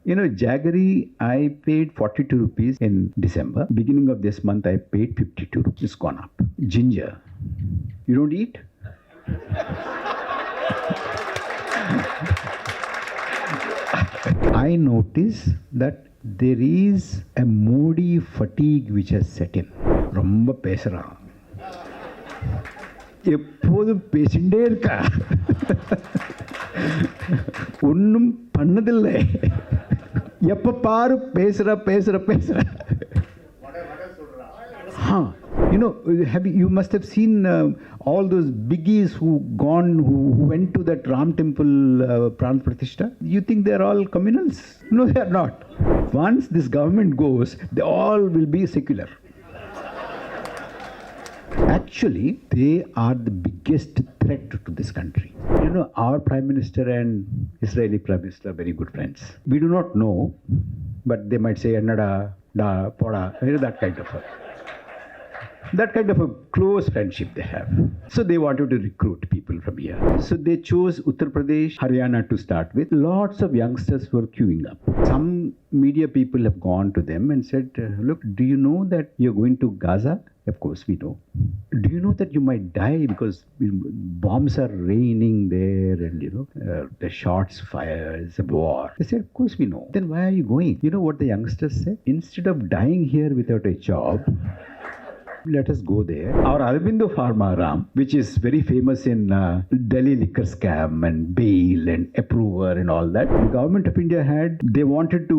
Jaggery, I paid 42 rupees in December. Beginning of this month, I paid 52 rupees. It's gone up. Ginger. You don't eat? I notice that there is a moody fatigue which has set in. ரொம்ப பேசுறான், எப்போதும் பேசிண்டே இருக்கா, ஒன்னும் பண்ணதில்லை, எப்ப பாரு பேசுற. You must have seen all those biggies who went to that Ram temple Pran Pratishtha. You think they're all communals? No, they are not. Once this government goes, they all will be secular. Actually, they are the biggest threat to this country. Our Prime Minister and Israeli Prime Minister are very good friends. We do not know, but they might say, Annada, da, poda, that kind of a close friendship they have. So they wanted to recruit people from here. So they chose Uttar Pradesh, Haryana to start with. Lots of youngsters were queuing up. Some media people have gone to them and said, look, do you know that you're going to Gaza? Of course we know. Do you know that you might die because bombs are raining there and the shots fired, it's a war? They said, of course we know. Then why are you going? You know what the youngsters said? Instead of dying here without a job, let us go there. Our Aurobindo Pharma Ram, which is very famous in Delhi liquor scam and bail and approver and all that, the government of India they wanted to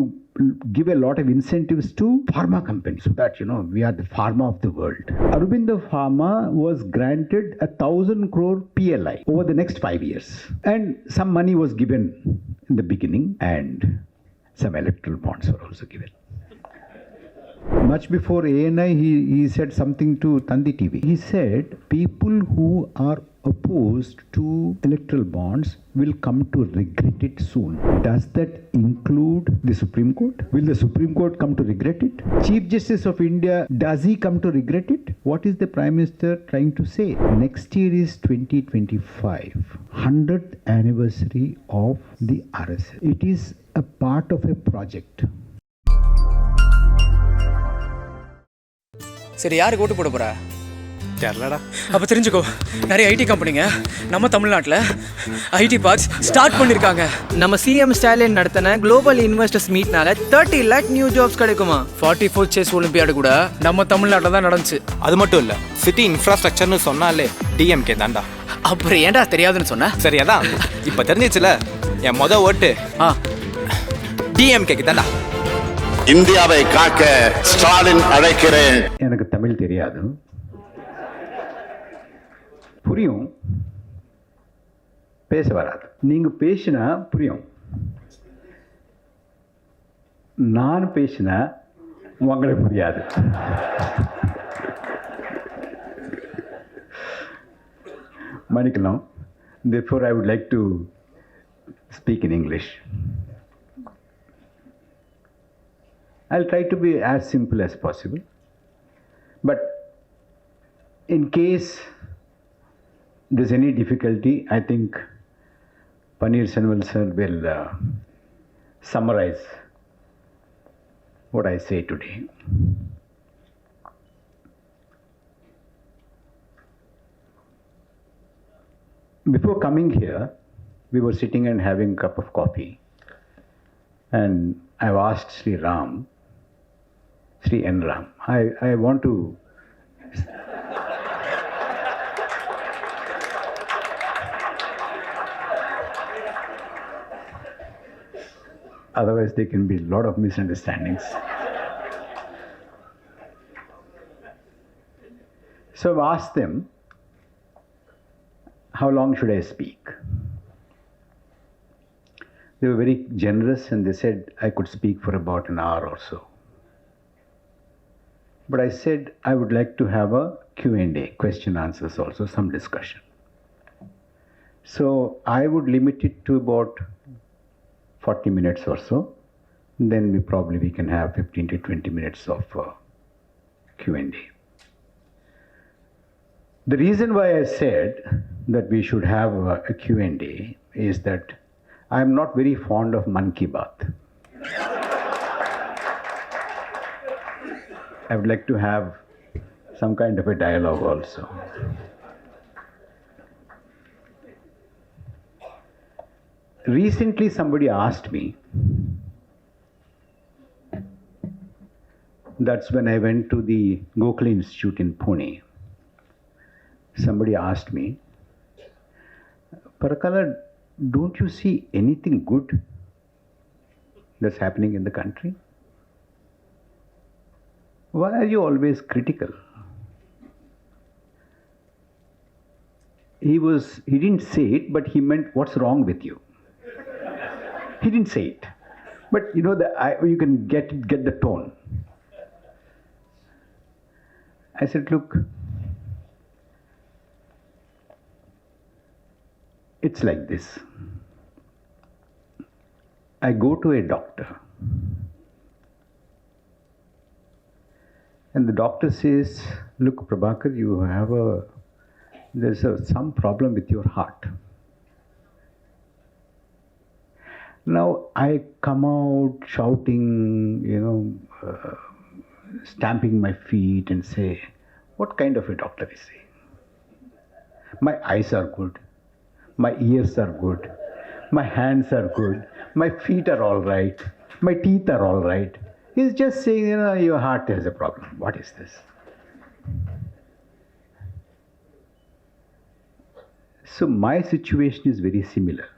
give a lot of incentives to pharma companies so that, we are the pharma of the world. Aurobindo Pharma was granted 1,000 crore PLI over the next 5 years. And some money was given in the beginning and some electoral bonds were also given. Much before ANI, he said something to Tandi TV. He said, people who are opposed to electoral bonds will come to regret it soon. Does that include the Supreme Court? Will the Supreme Court come to regret it? Chief Justice of India, does he come to regret it? What is the Prime Minister trying to say? Next year is 2025, 100th anniversary of the RSS. It is a part of a project. சரி, யாருக்கு ஓட்டு போட போறா? தெரியலடா. அப்ப தெரிஞ்சுக்கோ, நிறைய ID கம்பெனிங்க நம்ம தமிழ்நாட்டில் ஐடி பார்க்ஸ் ஸ்டார்ட் பண்ணிருக்காங்க. நம்ம சிஎம் ஸ்டாலின் நடத்தின குளோபல் இன்வெஸ்டர்ஸ் மீட்னால 30 lakh நியூ ஜாப்ஸ் கிடைக்குமா? 44 செஸ் ஒலிம்பியாடு கூட நம்ம தமிழ்நாட்டில் தான் நடந்துச்சு. அது மட்டும் இல்ல, சிட்டி இன்ஃப்ராஸ்ட்ரக்சர்னு சொன்னாலே டிஎம்கே தான்டா. அப்புறம் ஏன்டா தெரியாதுன்னு சொன்ன? சரி, அதான் இப்ப தெரிஞ்சிச்சுல, என் மொத ஓட்டு டிஎம்கேக்கு தான்டா. இந்தியாவை காக்க ஸ்டாலின் அழைக்கிறேன். எனக்கு தமிழ் தெரியாது, புரியும், பேச வராது. நீங்க பேசினா புரியும், நான் பேசினா உங்களுக்கு புரியாது. மன்னிக்கலாம். Therefore, I would like to speak in English. I'll try to be as simple as possible. But in case there's any difficulty, I think Paneer Selvan sir will summarize what I say today. Before coming here, we were sitting and having a cup of coffee, and I've asked Sri N. Ram, I want to otherwise there can be a lot of misunderstandings. So I've asked them, how long should I speak? They were very generous and they said I could speak for about an hour or so. But I said I would like to have a Q&A, question answers also, some discussion. So I would limit it to about 40 minutes or so. Then we can have 15 to 20 minutes of Q&A. The reason why I said that we should have a Q&A is that I am not very fond of Man Ki Baat. I would like to have some kind of a dialogue also. Recently, somebody asked me, that's when I went to the Gokhale Institute in Pune. Somebody asked me, Parakala, don't you see anything good that's happening in the country? Why are you always critical? He didn't say it, but he meant, what's wrong with you? He didn't say it. But you know, you can get the tone. I said, look, it's like this. I go to a doctor, and the doctor says, look, Prabhakar, you have there's some problem with your heart. Now I come out shouting, stamping my feet and say, what kind of a doctor is he? My eyes are good, my ears are good, my hands are good, my feet are all right, my teeth are all right. He's just saying, your heart has a problem. What is this? So my situation is very similar.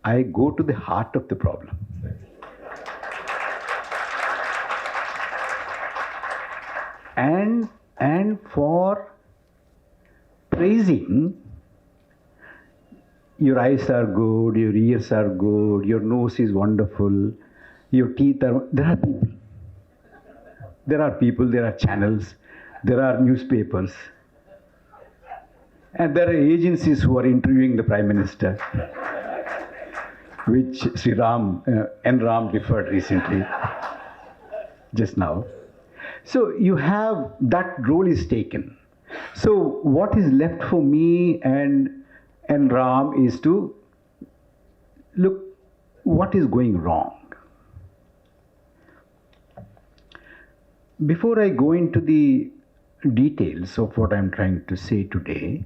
I go to the heart of the problem. And for praising, your eyes are good, your ears are good, your nose is wonderful, your teeth are... There are people. There are channels, there are newspapers, and there are agencies who are interviewing the Prime Minister, which N. Ram referred recently, just now. So you have, that role is taken. So what is left for me and N. Ram is to look what is going wrong. Before I go into the details of what I'm trying to say today,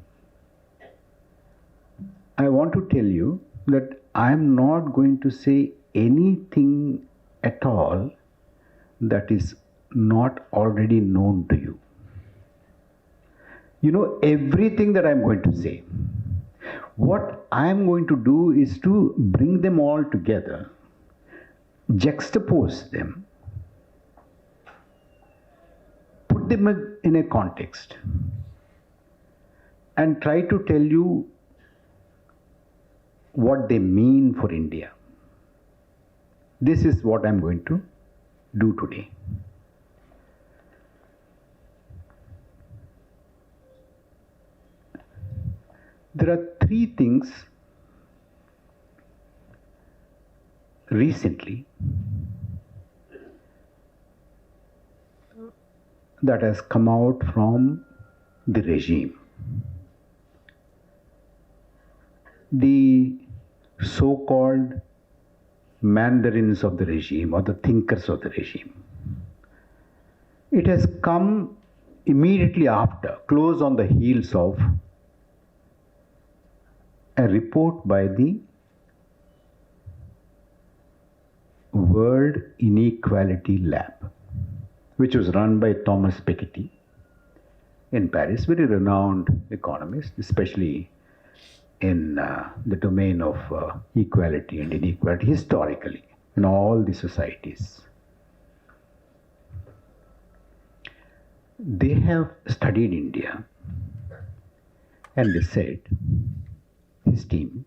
I want to tell you that I'm not going to say anything at all that is not already known to you. You know everything that I'm going to say. What I'm going to do is to bring them all together, juxtapose them, put them in a context, and try to tell you what they mean for India. This is what I'm going to do today. There are three things recently that has come out from the regime. The so-called mandarins of the regime or the thinkers of the regime. It has come immediately after, close on the heels of a report by the World Inequality Lab, which was run by Thomas Piketty in Paris, very renowned economist, especially in the domain of equality and inequality historically in all the societies. They have studied India and they said, his team,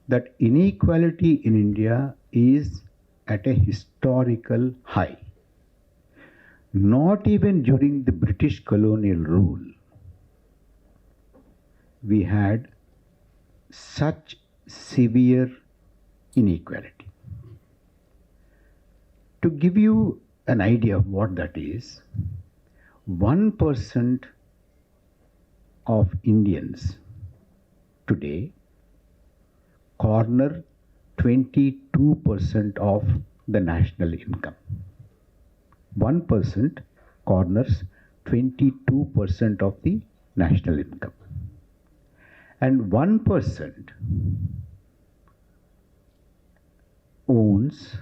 that inequality in India is at a historical high. Not even during the British colonial rule we had such severe inequality. To give you an idea of what that is, 1% of Indians today corner 22% of the national income. 1% corners 22% of the national income. And 1% owns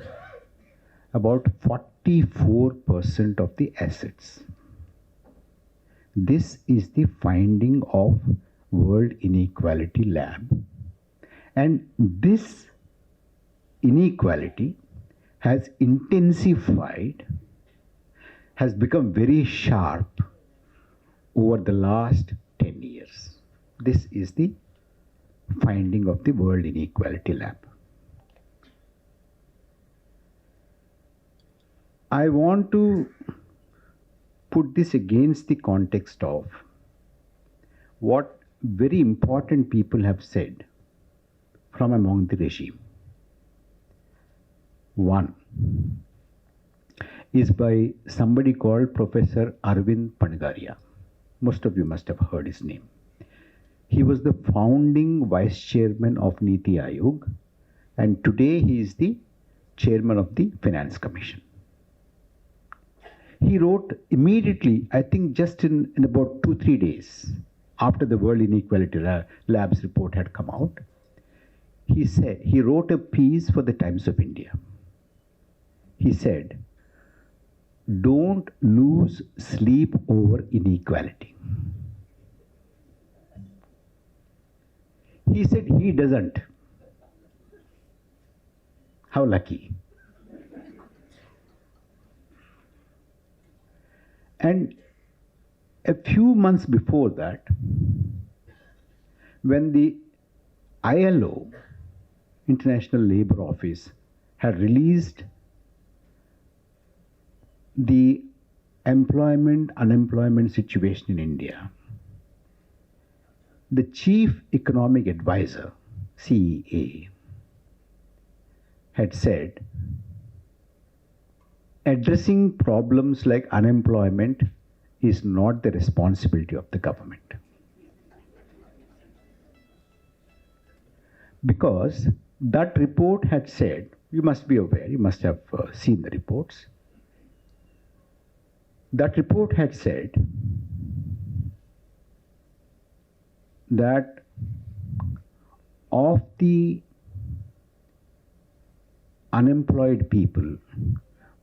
about 44% of the assets. This is the finding of World Inequality Lab. And this inequality has intensified, has become very sharp over the last 10 years. This is the finding of the World Inequality Lab. I want to put this against the context of what very important people have said from among the regime. One is by somebody called Professor Arvind Panagaria. Most of you must have heard his name. He was the founding vice chairman of Niti Aayog, and today he is the chairman of the Finance Commission. He wrote immediately, I think just in about 2-3 days after the World Inequality Lab's report had come out, he wrote a piece for the Times of India. He said, "Don't lose sleep over inequality." He said he doesn't. How lucky. And a few months before that, when the ILO, International Labour Office, had released the unemployment situation in India, the chief economic advisor, CEA, had said, addressing problems like unemployment is not the responsibility of the government. Because that report had said, you must be aware, you must have seen the reports. That report had said that of the unemployed people,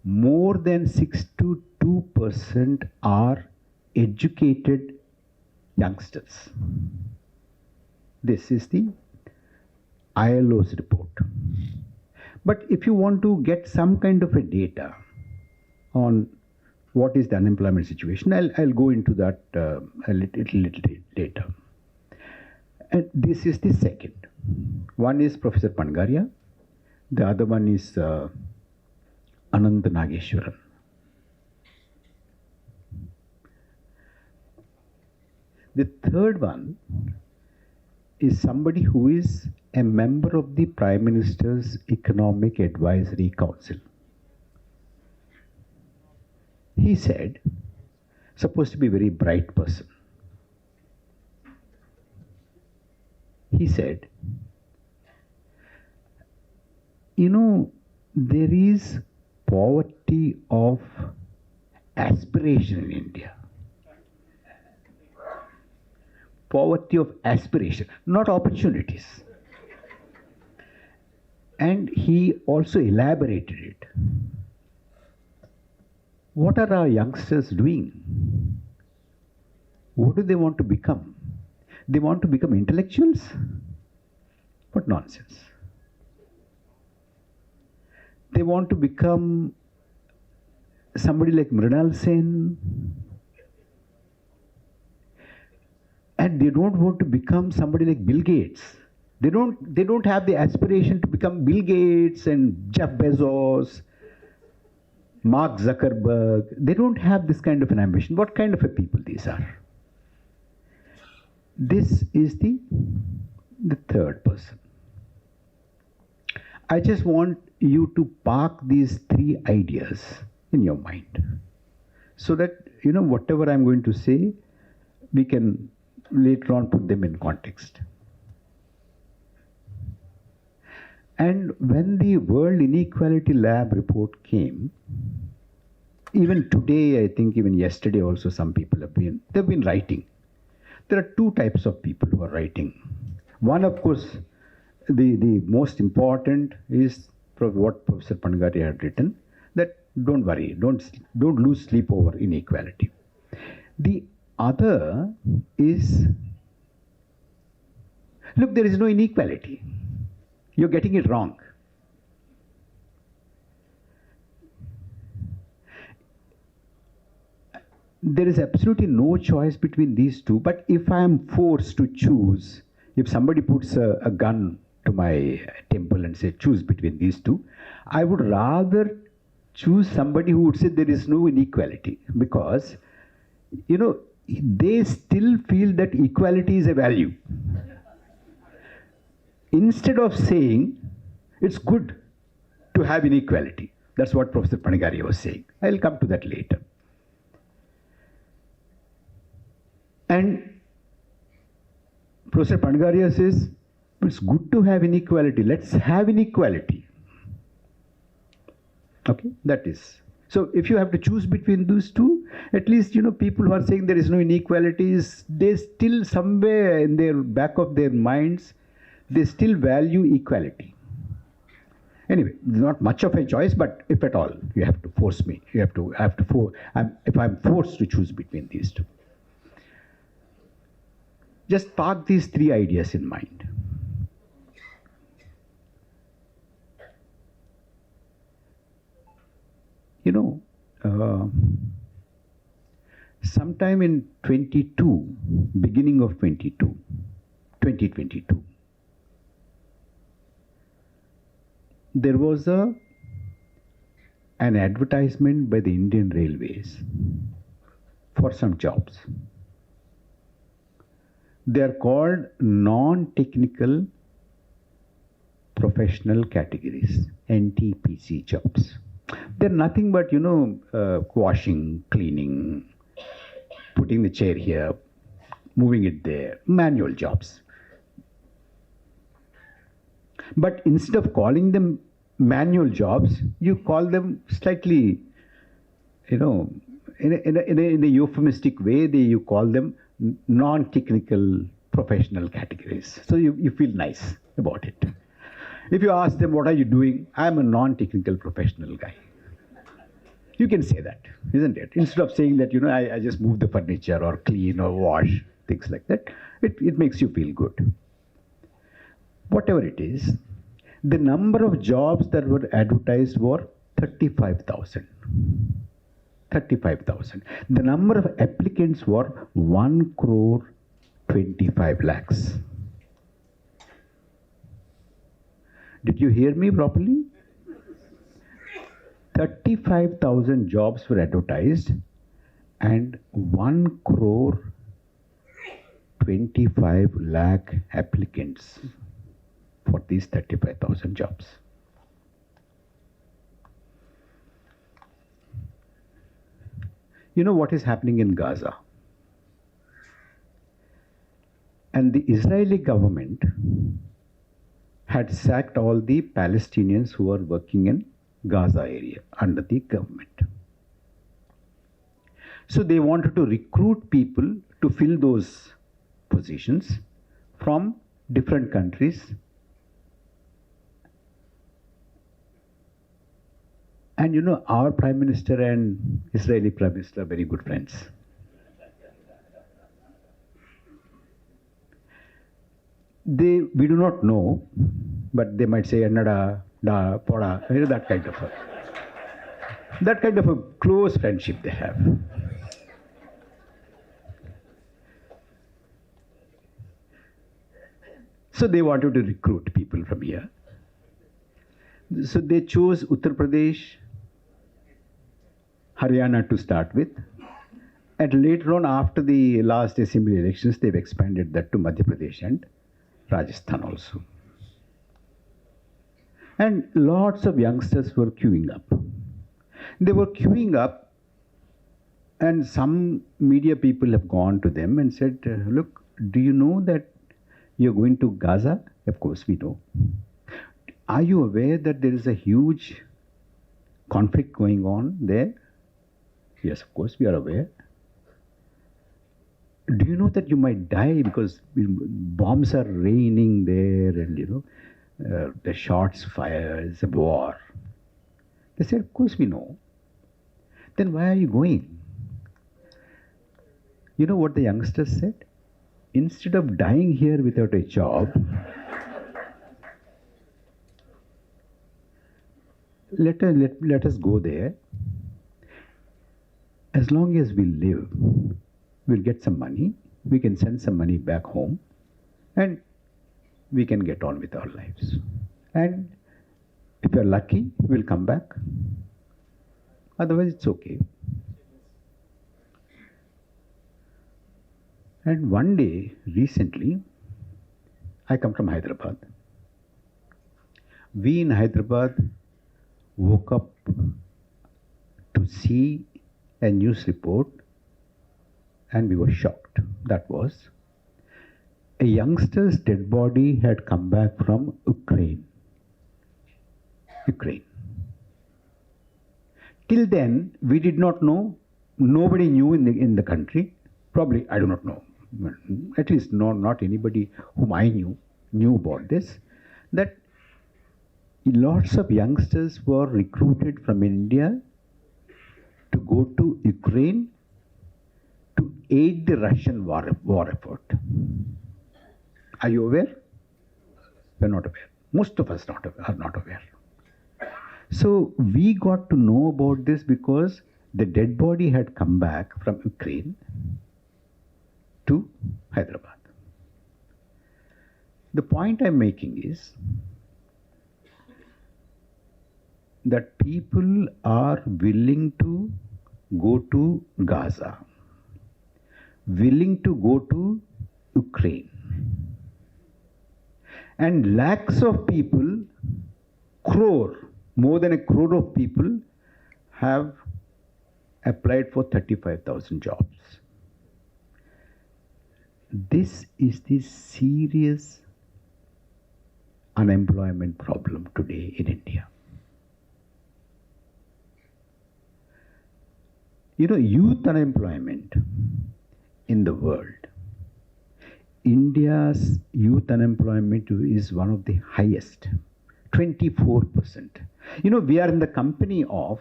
more than 62% are educated youngsters. This is the ILO's report. But if you want to get some kind of a data on what is the unemployment situation, I'll go into that a little later. And this is the second. One is Professor Panagaria. The other one is Anant Nageshwaran. The third one is somebody who is a member of the Prime Minister's Economic Advisory Council. He said, supposed to be a very bright person. He said, there is poverty of aspiration in India. Poverty of aspiration, not opportunities. And he also elaborated it. What are our youngsters doing? What do they want to become? They want to become intellectuals? What nonsense. They want to become somebody like Mrinal Sen. And they don't want to become somebody like Bill Gates. They don't have the aspiration to become Bill Gates and Jeff Bezos, Mark Zuckerberg. They don't have this kind of an ambition. What kind of a people these are? This is the third person. I just want you to park these three ideas in your mind so that, whatever I'm going to say, we can later on put them in context. And when the World Inequality Lab report came, even today, I think even yesterday also, some people they've been writing. There are two types of people who are writing. One, of course, the most important is what Professor Panagari had written, that don't worry, don't lose sleep over inequality. The other is, look, there is no inequality. You're getting it wrong. There is absolutely no choice between these two, but if I am forced to choose, if somebody puts a gun to my temple and say choose between these two, I would rather choose somebody who would say there is no inequality, because they still feel that equality is a value. Instead of saying it's good to have inequality. That's what Professor Panagari was saying. I'll come to that later. And Professor Panagari says, it's good to have inequality. Let's have inequality. Okay, that is. So if you have to choose between those two, at least, people who are saying there is no inequalities, they still somewhere in their back of their minds, they still value equality. Anyway, not much of a choice, but if at all, you have to force me. If I'm forced to choose between these two. Just park these three ideas in mind. Sometime in 2022, there was an advertisement by the Indian Railways for some jobs. They are called non-technical professional categories, NTPC jobs. They're nothing but, washing, cleaning, putting the chair here, moving it there, manual jobs. But instead of calling them manual jobs, you call them slightly, in a euphemistic way, you call them non-technical professional categories. So you feel nice about it. If you ask them, what are you doing? I'm a non-technical professional guy. You can say that, isn't it? Instead of saying that, I just move the furniture or clean or wash, things like that, it makes you feel good. Whatever it is, the number of jobs that were advertised were 35,000. 35,000. The number of applicants were 1,25,00,000. Did you hear me properly? 35,000 jobs were advertised and 1,25,00,000 applicants for these 35,000 jobs. You know what is happening in Gaza? And the Israeli government had sacked all the Palestinians who were working in Gaza area under the government. So they wanted to recruit people to fill those positions from different countries. And our Prime Minister and Israeli Prime Minister are very good friends. We do not know, but they might say "Annada, da, poda," that kind of a close friendship they have. So they wanted to recruit people from here. So they chose Uttar Pradesh, Haryana to start with. And later on, after the last assembly elections, they've expanded that to Madhya Pradesh and Rajasthan also. And lots of youngsters were queuing up. They were queuing up, and some media people have gone to them and said, look, do you know that you're going to Gaza? Of course we know. Are you aware that there is a huge conflict going on there? Yes, of course, we are aware. Do you know that you might die because bombs are raining there and, the shots fired, it's a war? They said, of course we know. Then why are you going? You know what the youngsters said? Instead of dying here without a job, let us go there. As long as we live, we'll get some money, we can send some money back home, and we can get on with our lives. And if you're lucky, we'll come back. Otherwise, it's okay. And one day, recently, I come from Hyderabad. We in Hyderabad woke up to see a news report and we were shocked. That was a youngster's dead body had come back from Ukraine. Till then, we did not know, nobody knew in the country, probably, I do not know, at least not anybody whom I knew about this, that lots of youngsters were recruited from India to go to Ukraine to aid the Russian war effort. Are you aware? We're not aware. Most of us are not aware. So we got to know about this because the dead body had come back from Ukraine to Hyderabad. The point I'm making is that people are willing to go to Gaza, willing to go to Ukraine. And lakhs of people, more than a crore of people have applied for 35,000 jobs. This is the serious unemployment problem today in India. Youth unemployment in the world, India's youth unemployment is one of the highest, 24%. We are in the company of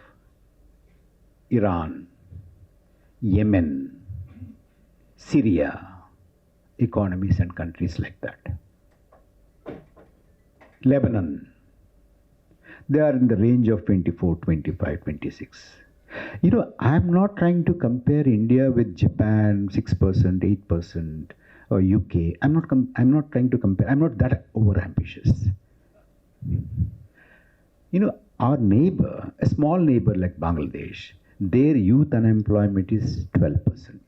Iran, Yemen, Syria, economies and countries like that. Lebanon, they are in the range of 24, 25, 26. I'm not trying to compare India with Japan, 6%, 8%, or UK. I'm not trying to compare. I'm not that over-ambitious. Our neighbor, a small neighbor like Bangladesh, their youth unemployment is 12%.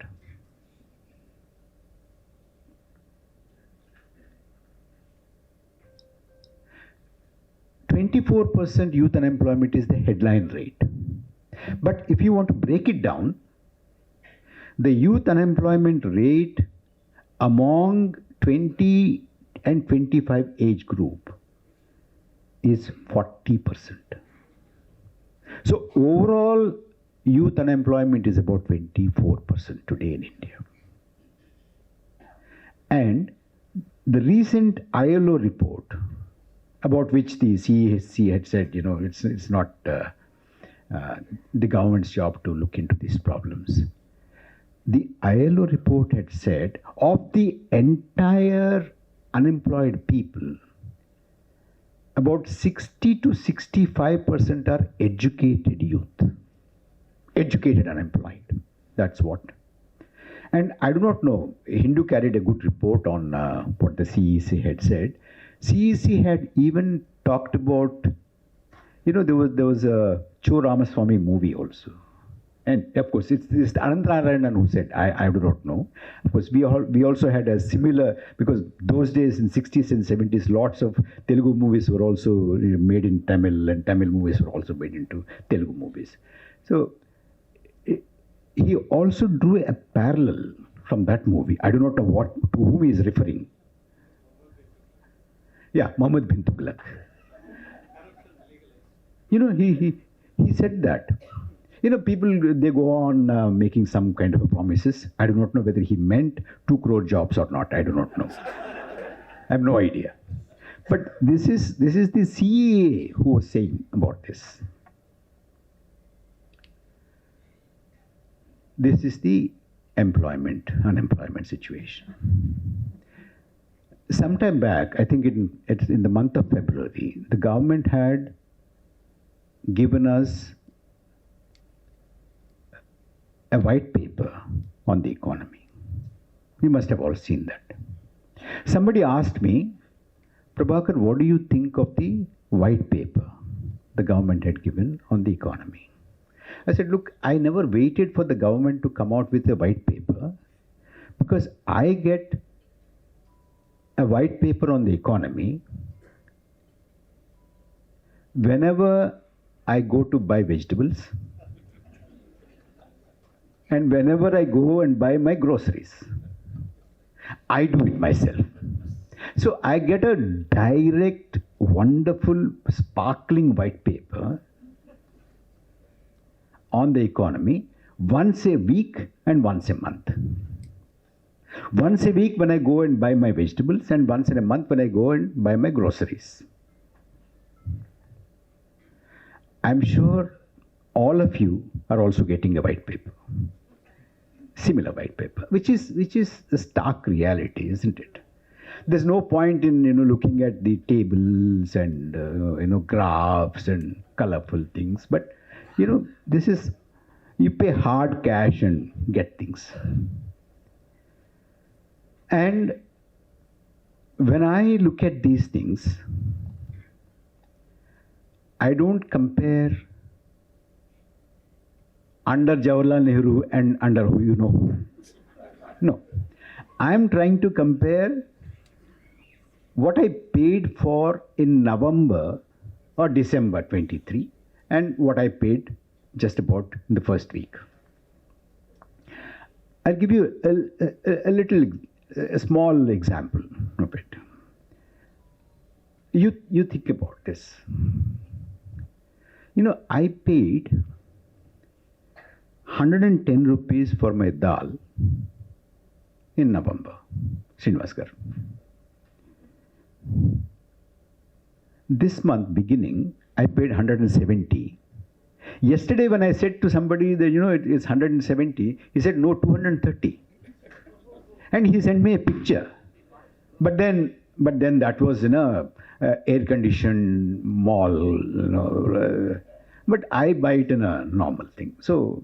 %24% youth unemployment is the headline rate. But if you want to break it down, the youth unemployment rate among 20 and 25 age group is 40%. So overall youth unemployment is about 24% today in India. And the recent ILO report, about which the CEC had said, it's not the government's job to look into these problems. The ILO report had said of the entire unemployed people, about 60 to 65% are educated youth. Educated unemployed. That's what. And I do not know, Hindu carried a good report on what the CEC had said. CEC had even talked about, there was a Cho Ramaswamy movie also. And of course, it's Ananthararayanan who said, I do not know. Of course, we also had a similar, because those days in 60s and 70s, lots of Telugu movies were also made in Tamil, and Tamil movies were also made into Telugu movies. So he also drew a parallel from that movie. I do not know to whom he is referring. Yeah, Muhammad bin Tughlaq. He said that People, they go on making some kind of promises. I do not know whether he meant 2 crore jobs or not. I do not know. I have no idea. But this is the CA who was saying about this. This is the unemployment situation. Sometime back, I think in the month of February, the government had given us a white paper on the economy. You must have all seen that. Somebody asked me, Prabhakar, what do you think of the white paper the government had given on the economy? I said, look, I never waited for the government to come out with a white paper because I get a white paper on the economy whenever I go to buy vegetables and whenever I go and buy my groceries. I do it myself. So I get a direct, wonderful, sparkling white paper on the economy once a week and once a month. Once a week when I go and buy my vegetables, and once in a month when I go and buy my groceries. I'm sure all of you are also getting a white paper, similar white paper, which is the stark reality, isn't it? There's no point in looking at the tables and graphs and colorful things, but this is, you pay hard cash and get things. And when I look at these things, I don't compare under Jawaharlal Nehru and under who. No. I'm trying to compare what I paid for in November or December 23 and what I paid just about in the first week. I'll give you a small example of it. You think about this. I paid 110 rupees for my dal in November, Srinivasgar. This month beginning, I paid 170. Yesterday when I said to somebody that, it is 170, he said, no, 230. And he sent me a picture. But then that was in a air-conditioned mall, but I buy it in a normal thing. So,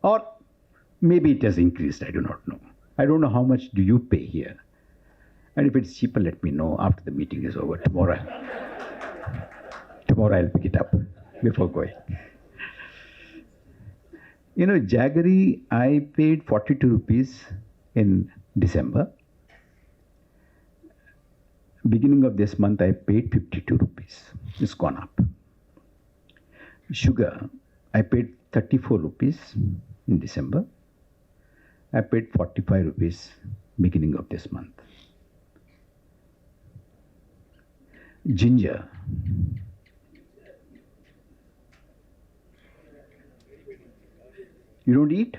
or maybe it has increased, I do not know. I don't know how much do you pay here. And if it's cheaper, let me know after the meeting is over. Tomorrow I'll pick it up before going. Jaggery, I paid 42 rupees in December. Beginning of this month, I paid 52 rupees. It's gone up. Sugar, I paid 34 rupees in December. I paid 45 rupees beginning of this month. Ginger. You don't eat?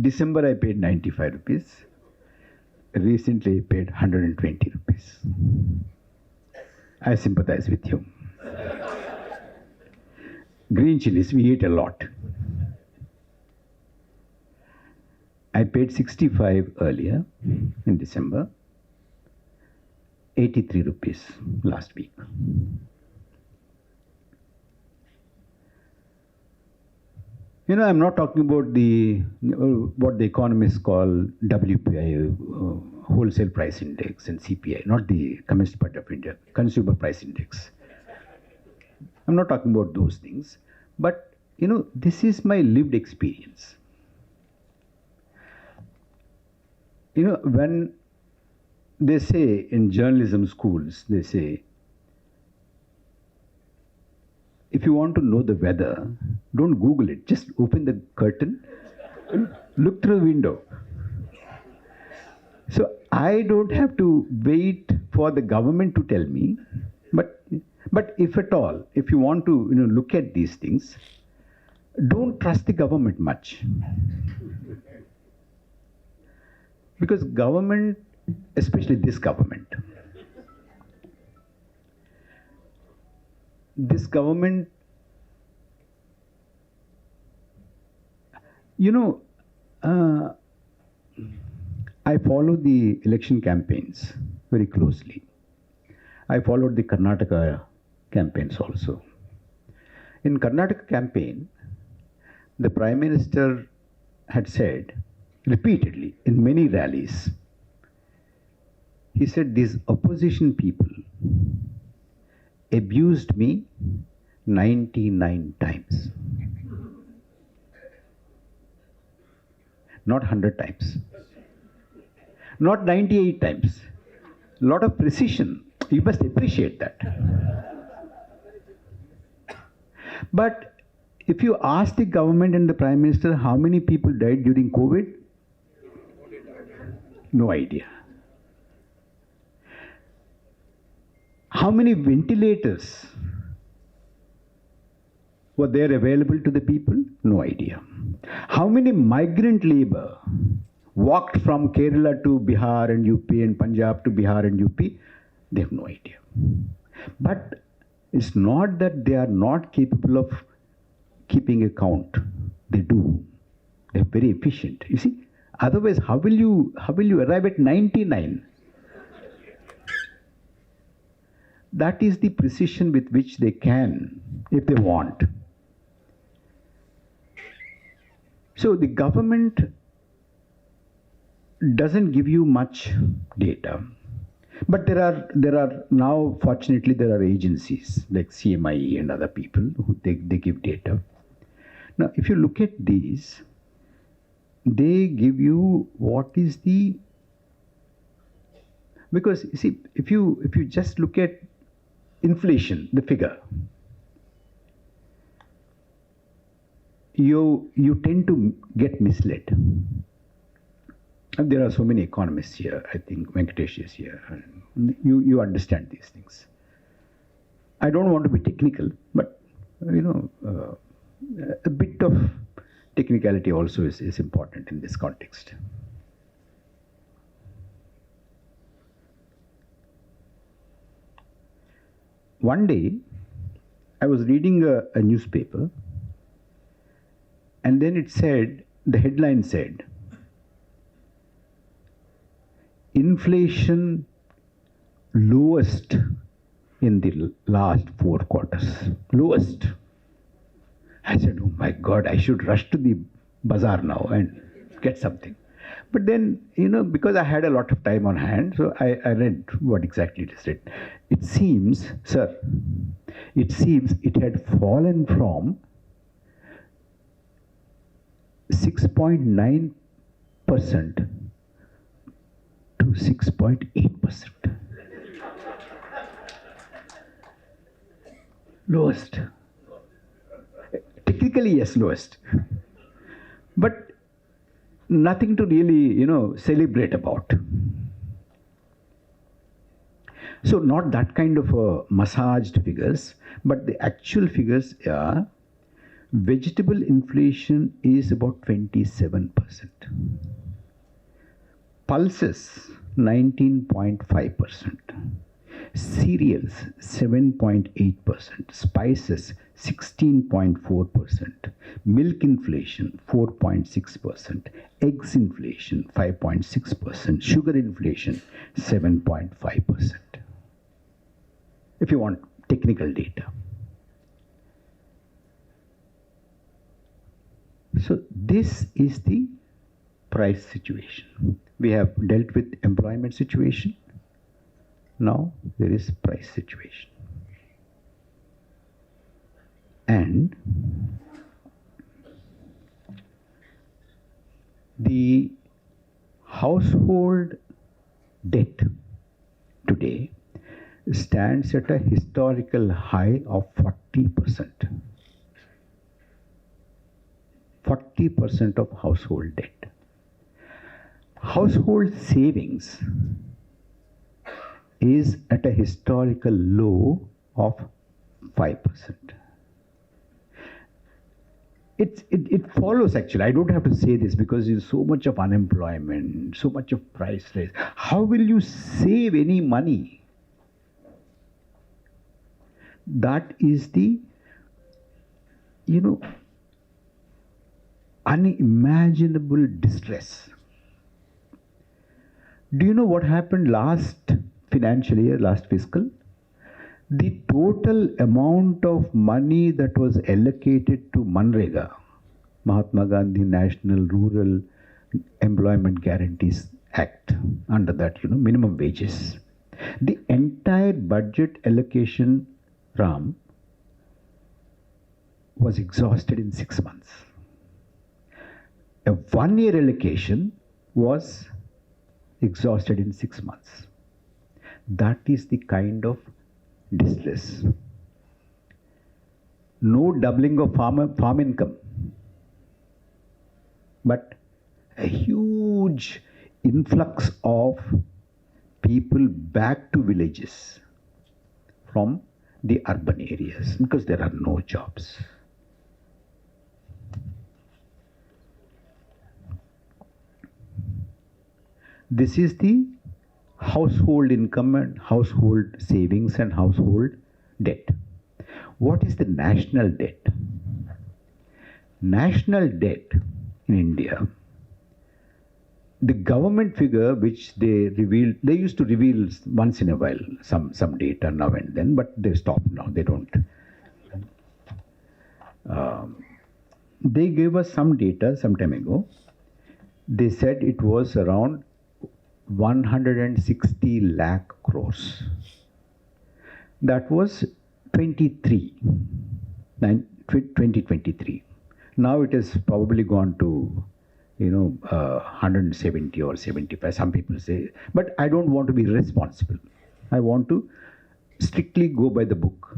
December I paid 95 rupees. Recently I paid 120 rupees. I sympathize with you. Green chilies, we eat a lot. I paid 65 earlier in December, 83 rupees last week. I'm not talking about what the economists call WPI, Wholesale Price Index, and CPI, not the Communist Party of India, Consumer Price Index. I'm not talking about those things, but this is my lived experience. When they say in journalism schools, they say if you want to know the weather, don't Google it. Just open the curtain and look through the window. So I don't have to wait for the government to tell me. But if at all, if you want to look at these things, don't trust the government much. Because government, especially this government, I follow the election campaigns very closely. I followed the Karnataka campaigns also. In Karnataka campaign, the Prime Minister had said repeatedly in many rallies, he said, these opposition people abused me 99 times. Not 100 times. Not 98 times. A lot of precision. You must appreciate that. But if you ask the government and the Prime Minister how many people died during COVID, no idea. How many ventilators were there available to the people? No idea. How many migrant labor walked from Kerala to Bihar and UP and Punjab to Bihar and UP? They have no idea. But it's not that they are not capable of keeping a count. They do. They're very efficient. You see, otherwise, how will you arrive at 99? That is the precision with which they can, if they want. So the government doesn't give you much data. But there are now, fortunately, there are agencies like CMIE and other people who they give data. Now, if you look at these, they give you what is the, because you see, if you just look at inflation, the figure, you tend to get misled. And there are so many economists here. I think Venkatesh is here. You understand these things. I don't want to be technical, but a bit of technicality also is important in this context. One day, I was reading a newspaper, and then it said, the headline said, inflation lowest in the last 4 quarters. Lowest. I said, oh my God, I should rush to the bazaar now and get something. But then, because I had a lot of time on hand, so I read what exactly it said. It seems, sir, it had fallen from 6.9% to 6.8%. Lowest. Technically, yes, lowest. But nothing to really, celebrate about. So not that kind of massaged figures, but the actual figures are vegetable inflation is about 27%. Pulses 19.5%. Cereals 7.8%. Spices 16.4%. Milk inflation 4.6%. Eggs inflation 5.6%. Sugar inflation 7.5%. If you want technical data. So this is the price situation. We have dealt with employment situation. Now there is price situation. And the household debt today stands at a historical high of 40%. 40% of household debt. Household savings is at a historical low of 5%. It follows actually. I don't have to say this because there's so much of unemployment, so much of price rise. How will you save any money? That is the, unimaginable distress. Do you know what happened last financial year, last fiscal? The total amount of money that was allocated to Manrega, Mahatma Gandhi National Rural Employment Guarantees Act, under that, minimum wages. The entire budget allocation, Ram, was exhausted in 6 months. A 1-year allocation was exhausted in 6 months. That is the kind of distress. No doubling of farm income, but a huge influx of people back to villages from the urban areas because there are no jobs. This is the household income and household savings and household debt. What is the national debt? National debt in India, the government figure which they revealed, they used to reveal once in a while some data now and then, but they stopped now, they don't. They gave us some data some time ago. They said it was around 160 lakh crores. That was 2023. Now it has probably gone to 170 or 75. Some people say, but I don't want to be responsible. I want to strictly go by the book.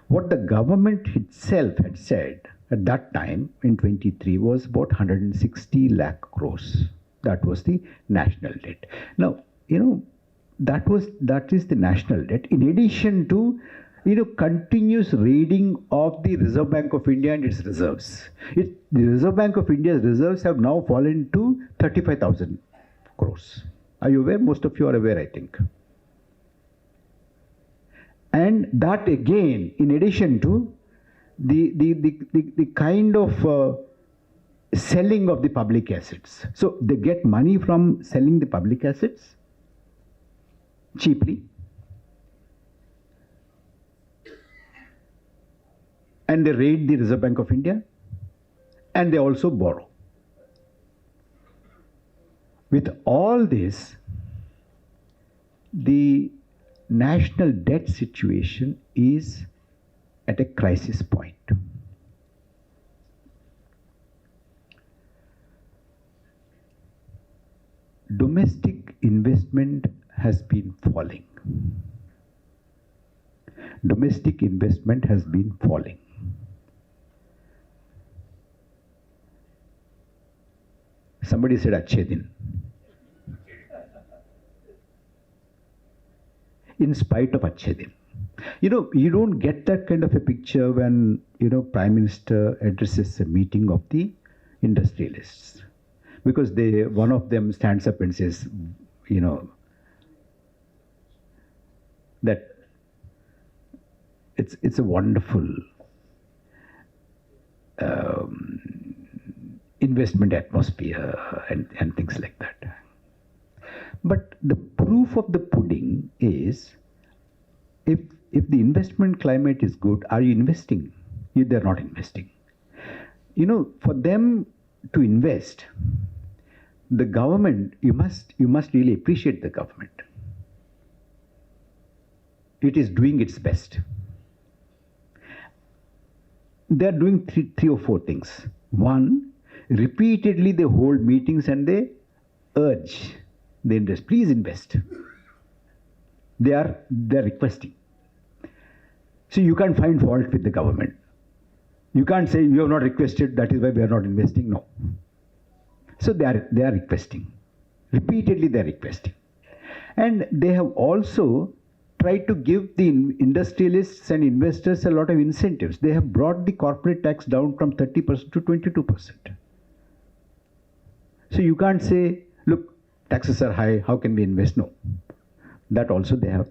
What the government itself had said at that time in 23 was about 160 lakh crores. That was the national debt. Now, that is the national debt. In addition to, continuous raiding of the Reserve Bank of India and its reserves. The Reserve Bank of India's reserves have now fallen to 35,000 crores. Are you aware? Most of you are aware, I think. And that again, in addition to the kind of selling of the public assets. So they get money from selling the public assets cheaply, and they raid the Reserve Bank of India, and they also borrow. With all this, the national debt situation is at a crisis point. Domestic investment has been falling. Domestic investment has been falling. Somebody said, "Achhe din." In spite of "Achhe din." You don't get that kind of a picture when, Prime Minister addresses a meeting of the industrialists. Because one of them stands up and says, that it's a wonderful investment atmosphere and things like that. But the proof of the pudding is, if the investment climate is good, are you investing? They're not investing. For them to invest, the government, you must really appreciate the government. It is doing its best. They are doing three or four things. One, repeatedly they hold meetings and they urge the industry, please invest. They're requesting. So you can't find fault with the government. You can't say you have not requested, that is why we are not investing. No. So they are requesting. Repeatedly they are requesting. And they have also tried to give the industrialists and investors a lot of incentives. They have brought the corporate tax down from 30% to 22%. So you can't say, look, taxes are high, how can we invest? No. That also they have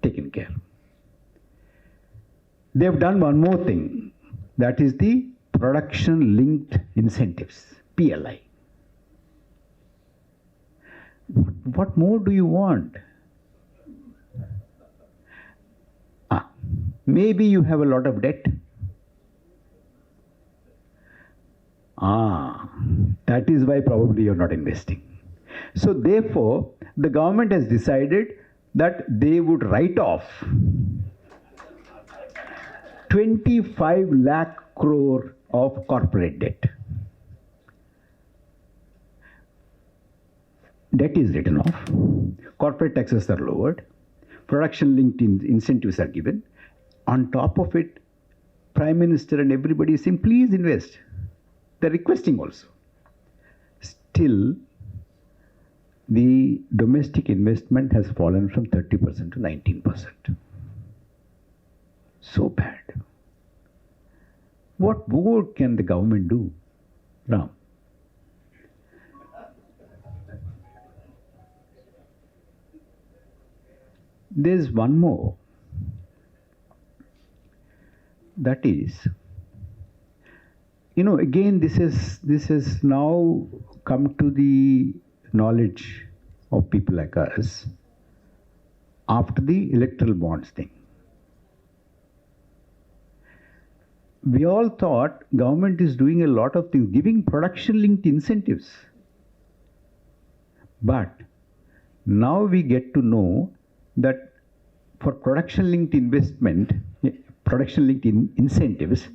taken care. They have done one more thing, that is the production linked incentives, PLI. What more do you want? Maybe you have a lot of debt. That is why probably you're not investing. So therefore, the government has decided that they would write off 25 lakh crore of corporate debt. Debt is written off, corporate taxes are lowered, production linked incentives are given. On top of it, Prime Minister and everybody is saying, please invest. They're requesting also. Still, the domestic investment has fallen from 30% to 19%. So bad. What more can the government do, Ram? There's one more. That is, again, this has now come to the knowledge of people like us after the electoral bonds thing. We all thought government is doing a lot of things, giving production-linked incentives. But now we get to know that for production-linked investment, production-linked incentives,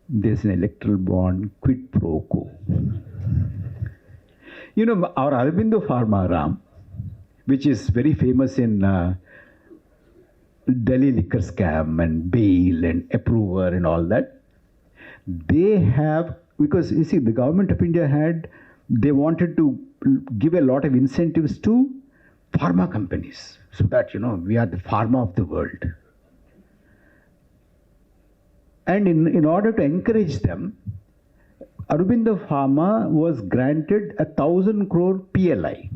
there's an electoral bond, quid pro quo. Our Aurobindo Pharma, Ram, which is very famous in Delhi liquor scam and bail and approver and all that, they have, because you see, the government of India they wanted to give a lot of incentives to pharma companies so that, we are the pharma of the world. And in order to encourage them, Aurobindo Pharma was granted 1,000 crore PLI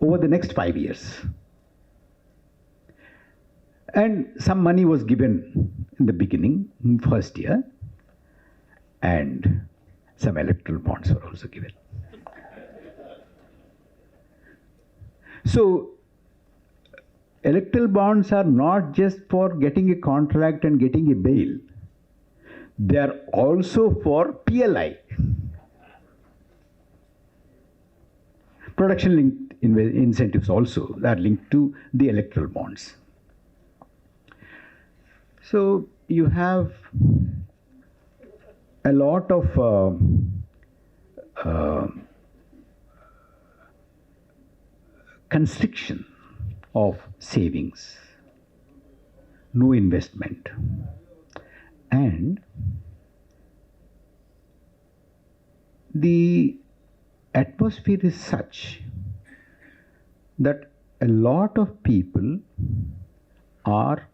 over the next 5 years. And some money was given in the beginning, first year, and some electoral bonds were also given. So, electoral bonds are not just for getting a contract and getting a bail. They are also for PLI. Production linked incentives also are linked to the electoral bonds. So you have a lot of constriction of savings, no investment, and the atmosphere is such that a lot of people are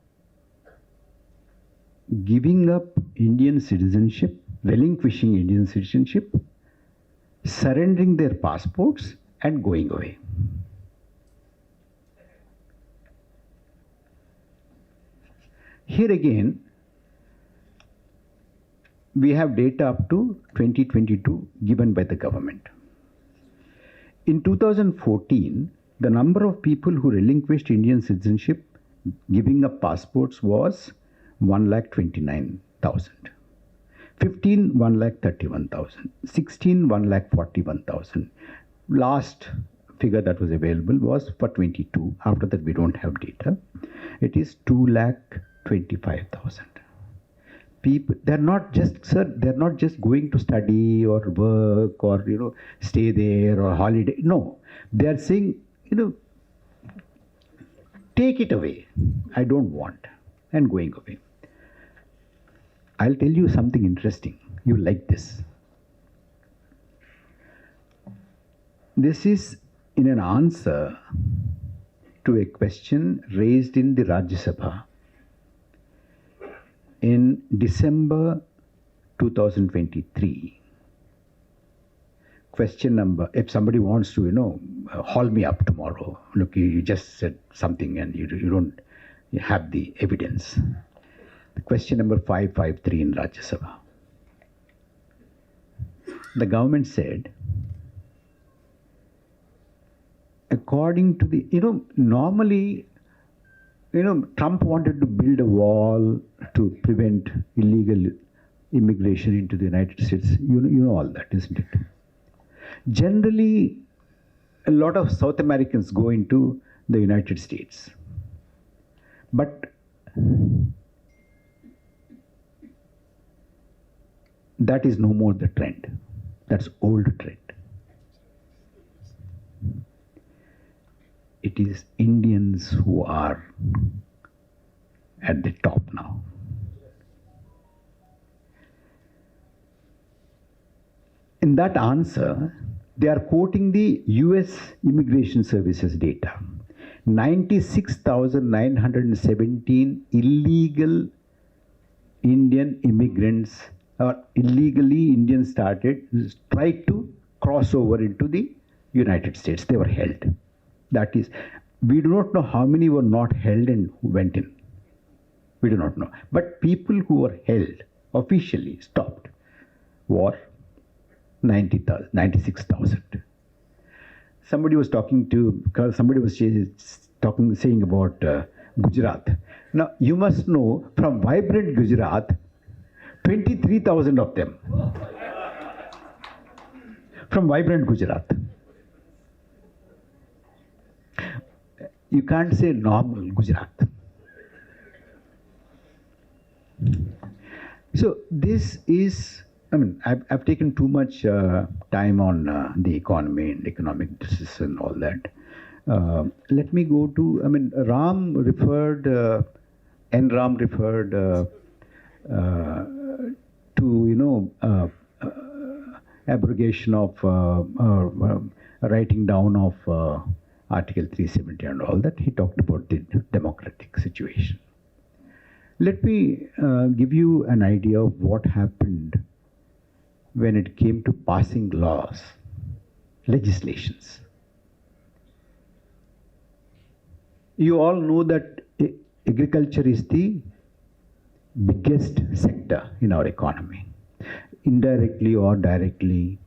giving up Indian citizenship, relinquishing Indian citizenship, surrendering their passports and going away. Here again, we have data up to 2022 given by the government. In 2014, the number of people who relinquished Indian citizenship giving up passports was 1,29,000. 15, 1,31,000. 16, 1,41,000. Last figure that was available was for 22. After that, we don't have data. It is 2,25,000. People, they're not just going to study or work or stay there or holiday. No, they are saying, take it away. I don't want. And going away. I'll tell you something interesting. You like this. This is in an answer to a question raised in the Rajya Sabha in December 2023. Question number, if somebody wants to, haul me up tomorrow. Look, you just said something and you don't have the evidence. The question number 553 in Rajya Sabha. The government said, according to the, normally, Trump wanted to build a wall to prevent illegal immigration into the United States. You know all that, isn't it? Generally, a lot of South Americans go into the United States. But that is no more the trend. That's old trend. It is Indians who are at the top now. In that answer, they are quoting the US Immigration Services data. 96,917 illegal Indian immigrants or illegally Indians tried to cross over into the United States. They were held. That is, we do not know how many were not held and who went in. We do not know. But people who were held officially stopped were 96,000. Somebody was saying about Gujarat. Now, you must know, from vibrant Gujarat, 23,000 of them. From vibrant Gujarat. You can't say normal Gujarat. So this is, I've taken too much time on the economy and economic justice and all that. Let me go to, Ram referred to, abrogation of, writing down of Article 370 and all that. He talked about the democratic situation. Let me give you an idea of what happened when it came to passing laws, legislations. You all know that agriculture is the biggest sector in our economy, indirectly or directly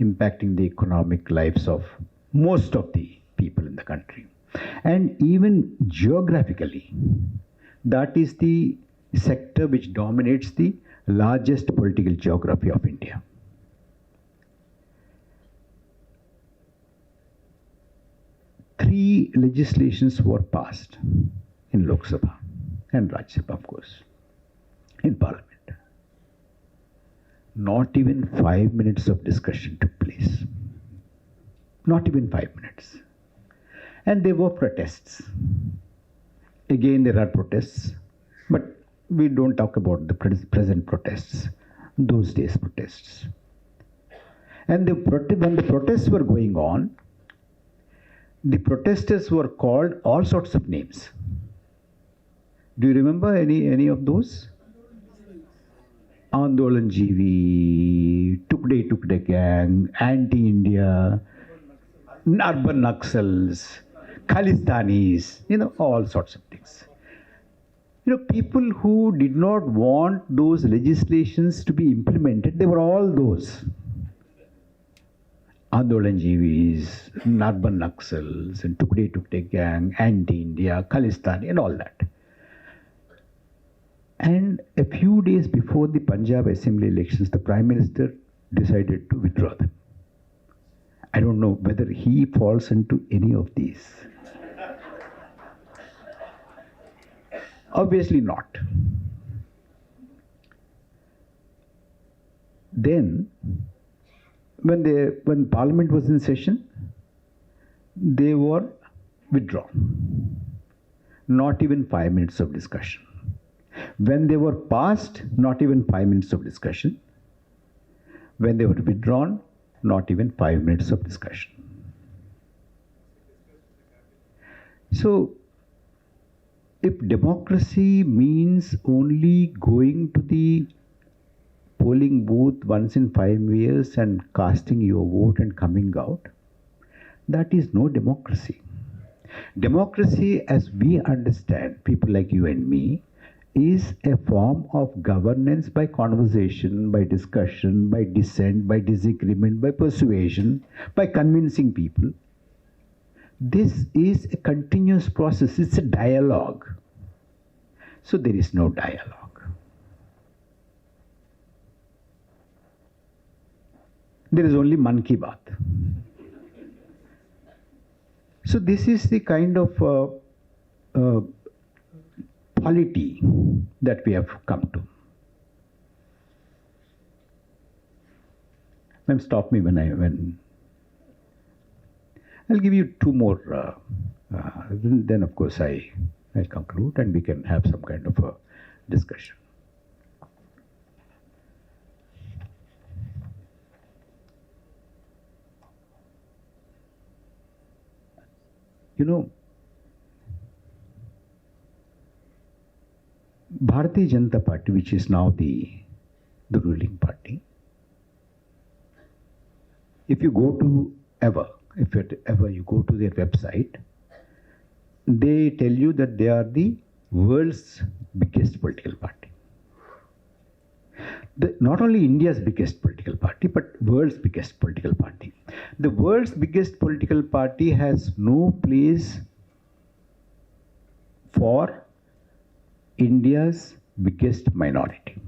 impacting the economic lives of most of the people in the country. And even geographically, that is the sector which dominates the largest political geography of India. Three legislations were passed in Lok Sabha and Rajya Sabha, of course, in Parliament. Not even 5 minutes of discussion took place. Not even 5 minutes. And there were protests. Again, there are protests, but we don't talk about the present protests, those days' protests. And when the protests were going on, the protesters were called all sorts of names. Do you remember any of those? Andolanjeevi, Tukde Gang, Anti-India, Urban Naxals, Khalistanis, all sorts of things. People who did not want those legislations to be implemented, they were all those. Andolanjeevis, Urban Naxals, and Tukde Gang, Anti-India, Khalistani, and all that. And a few days before the Punjab Assembly elections, the Prime Minister decided to withdraw them. I don't know whether he falls into any of these. Obviously not. Then, when Parliament was in session, they were withdrawn. not even 5 minutes of discussion. When they were passed, not even 5 minutes of discussion. When they were withdrawn, not even 5 minutes of discussion. So, if democracy means only going to the polling booth once in 5 years and casting your vote and coming out, that is no democracy. Democracy, as we understand, people like you and me, is a form of governance by conversation, by discussion, by dissent, by disagreement, by persuasion, by convincing people. This is a continuous process, it's a dialogue. So there is no dialogue. There is only Man Ki Baat. So this is the kind of polity that we have come to. Ma'am, stop me when I'll give you two more. Then of course I'll conclude and we can have some kind of a discussion. You know, Bharatiya Janata Party, which is now the ruling party, if you go to if you go to their website, they tell you that they are the world's biggest political party. Not only India's biggest political party, but world's biggest political party. The world's biggest political party has no place for India's biggest minority.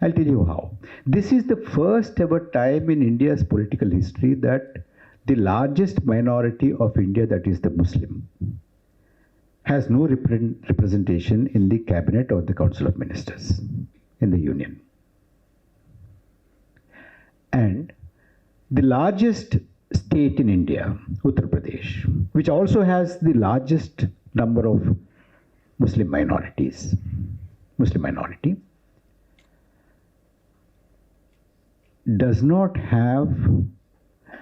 I'll tell you how. This is the first ever time in India's political history that the largest minority of India, that is the Muslim, has no representation in the cabinet or the council of ministers in the union. And the largest state in India, Uttar Pradesh, which also has the largest number of Muslim minority, does not have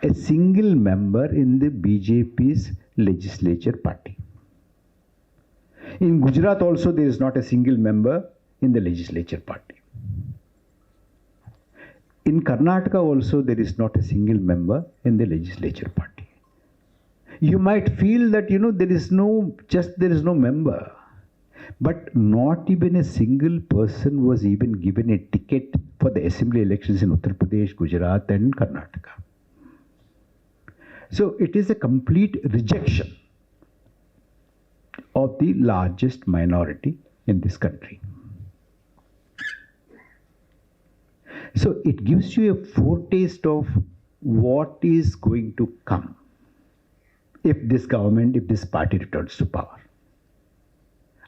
a single member in the BJP's legislature party. In Gujarat also there is not a single member in the legislature party. In Karnataka also there is not a single member in the legislature party. You might feel that there is no member, but not even a single person was even given a ticket for the assembly elections in Uttar Pradesh, Gujarat and Karnataka. So it is a complete rejection of the largest minority in this country. So it gives you a foretaste of what is going to come if this government, if this party returns to power.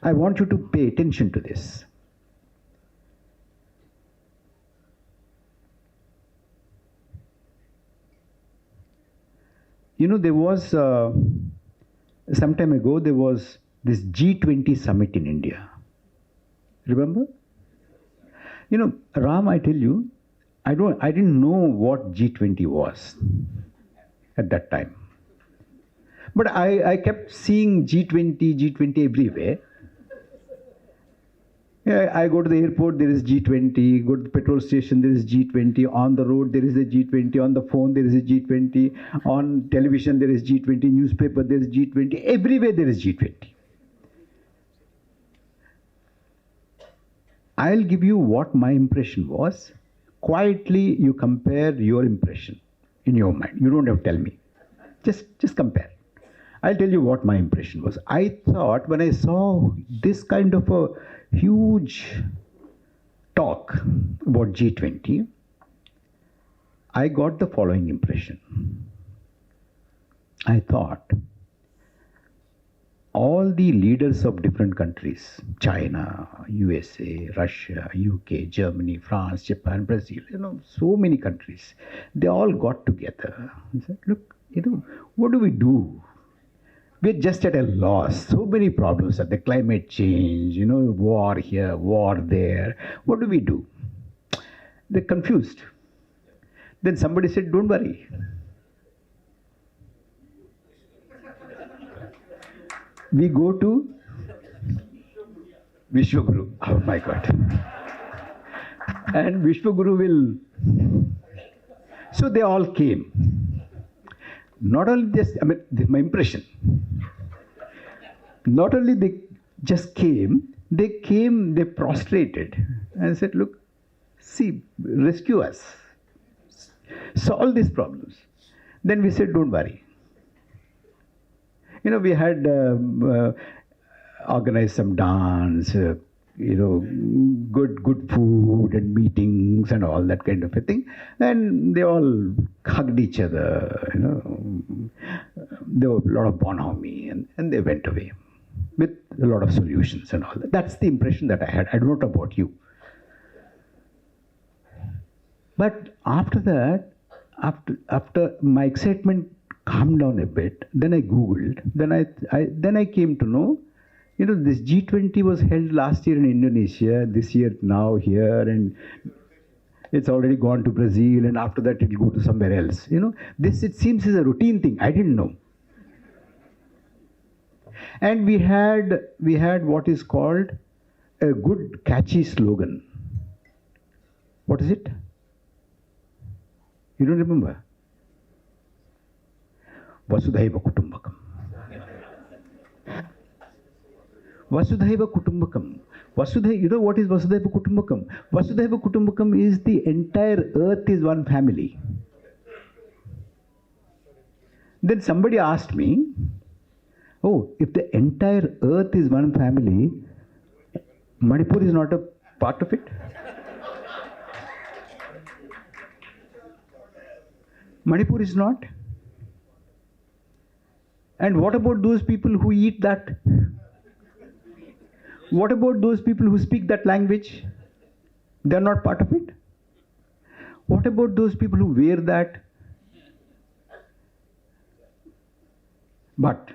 I want you to pay attention to this. There was, some time ago, there was this G20 summit in India. Remember? Ram, I tell you, I didn't know what G20 was at that time. But I kept seeing G20 everywhere. Yeah, I go to the airport, there is G20. Go to the petrol station, there is G20. On the road, there is a G20. On the phone, there is a G20. On television, there is G20. Newspaper, there is G20. Everywhere, there is G20. I'll give you what my impression was. Quietly, you compare your impression in your mind. You don't have to tell me. Just compare. I'll tell you what my impression was. I thought when I saw this kind of a huge talk about G20, I got the following impression. I thought all the leaders of different countries, China, USA, Russia, UK, Germany, France, Japan, Brazil, so many countries, they all got together and said, look, what do? we're just at a loss. So many problems are the climate change, war here, war there. What do? They're confused. Then somebody said, don't worry. We go to Vishwaguru. Oh my God. And Vishwaguru will. So they all came. Not only this, this is my impression. Not only they just came, they prostrated and said, look, see, rescue us. Solve these problems. Then we said, don't worry. We had organized some dance, good food and meetings and all that kind of a thing. And they all hugged each other, There were a lot of bonhomie and they went away with a lot of solutions and all that. That's the impression that I had. I don't know about you. But after that, after my excitement calmed down a bit, then I Googled, then I came to know, this G20 was held last year in Indonesia, this year now here, and it's already gone to Brazil, and after that it'll go to somewhere else. This, it seems, is a routine thing. I didn't know. And we had what is called a good catchy slogan. What is it? You don't remember? Vasudhaiva Kutumbakam. Vasudhaiva Kutumbakam. You know what is Vasudhaiva Kutumbakam? Vasudhaiva Kutumbakam is the entire earth is one family. Then somebody asked me, oh, if the entire earth is one family, Manipur is not a part of it? Manipur is not? And what about those people who eat that? What about those people who speak that language? They're not part of it? What about those people who wear that? But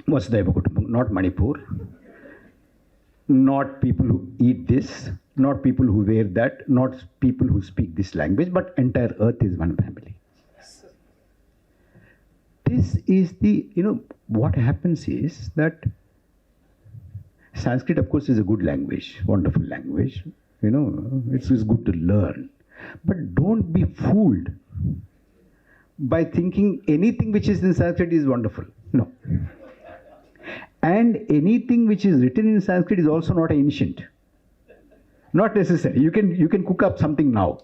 Vasudhaiva Kutumbakam, not Manipur, not people who eat this, not people who wear that, not people who speak this language, but entire earth is one family. This is what happens is that Sanskrit, of course, is a good language, wonderful language. It's good to learn. But don't be fooled by thinking anything which is in Sanskrit is wonderful. No. And anything which is written in Sanskrit is also not ancient. Not necessary. You can cook up something now.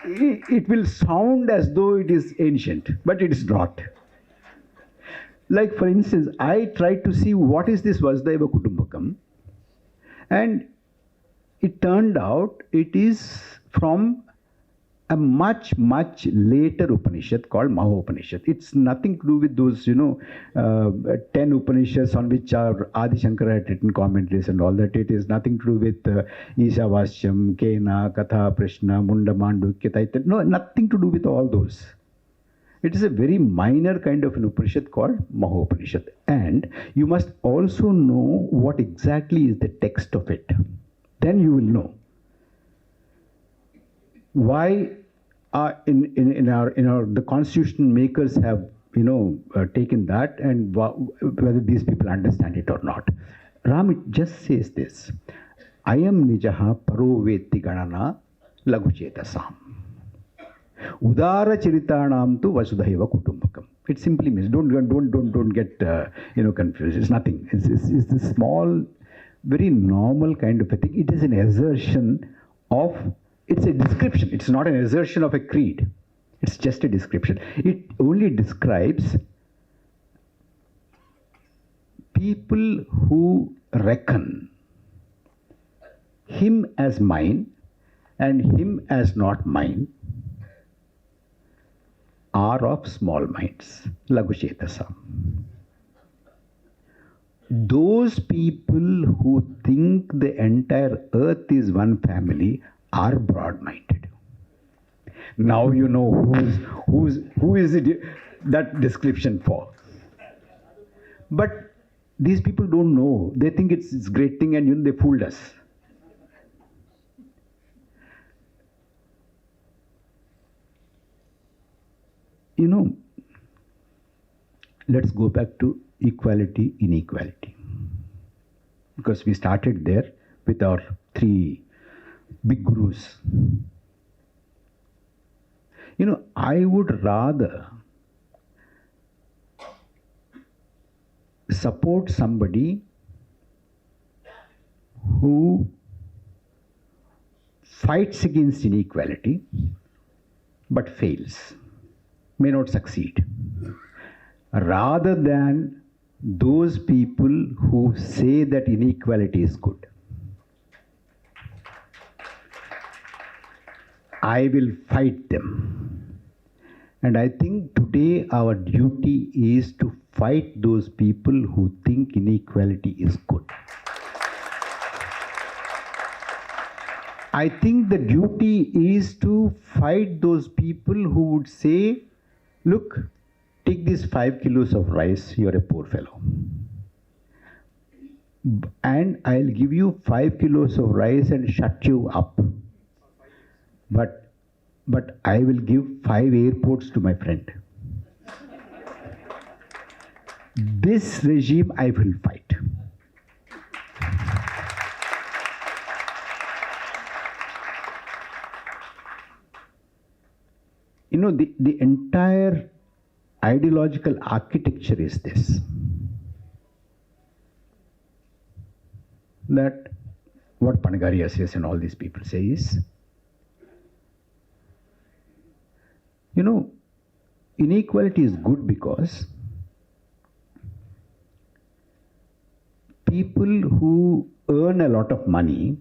It will sound as though it is ancient, but it is not. Like, for instance, I tried to see what is this Vasudhaiva Kutumbakam, and it turned out it is from a much, much later Upanishad called Mahopanishad. It's nothing to do with those, 10 Upanishads on which our Adi Shankara had written commentaries and all that. It is nothing to do with Ishavashyam, Kena, Katha, Prashna, Munda, Mandukya. No, nothing to do with all those. It is a very minor kind of an Upanishad called Mahopanishad. And you must also know what exactly is the text of it. Then you will know why the constitution makers have taken that, and whether these people understand it or not. Ram just says this: Ayam nijaha paro vetti ganana laguchetasam. Udara chiritanam tu vasudhaiva kutumbakam. It simply means don't get confused. It's nothing. It's this small, very normal kind of a thing. It is an assertion of. It's a description. It's not an assertion of a creed. It's just a description. It only describes people who reckon him as mine and him as not mine are of small minds. Lagushetasam. Those people who think the entire earth is one family are broad-minded. Now you know who is it, that description for. But these people don't know. They think it's a great thing, and they fooled us. Let's go back to equality, inequality. Because we started there with our three big gurus. I would rather support somebody who fights against inequality but fails, may not succeed, rather than those people who say that inequality is good. I will fight them. And I think today our duty is to fight those people who think inequality is good. I think the duty is to fight those people who would say, look, take these 5 kilos of rice, you're a poor fellow. And I'll give you 5 kilos of rice and shut you up. But I will give 5 airports to my friend. This regime I will fight. The entire ideological architecture is this. That what Panagaria says and all these people say is, inequality is good because people who earn a lot of money,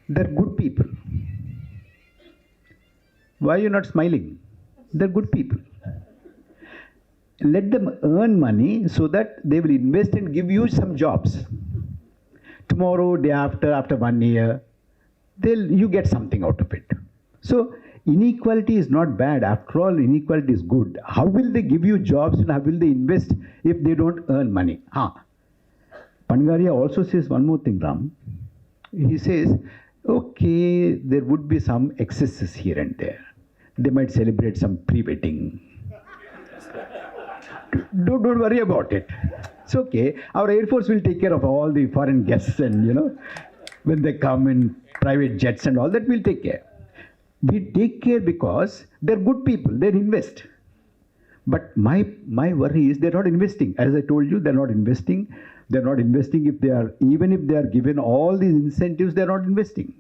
they're good people. Why are you not smiling? They're good people. Let them earn money so that they will invest and give you some jobs. Tomorrow, day after 1 year, you get something out of it. So inequality is not bad. After all, inequality is good. How will they give you jobs and how will they invest if they don't earn money? Pangaria also says one more thing, Ram. He says, okay, there would be some excesses here and there. They might celebrate some pre-wedding. Don't worry about it. It's okay. Our Air Force will take care of all the foreign guests and, when they come in private jets and all that, we'll take care. We take care because they're good people. They invest. But my worry is they're not investing. As I told you, they're not investing. They're not investing even if they are given all these incentives, they're not investing.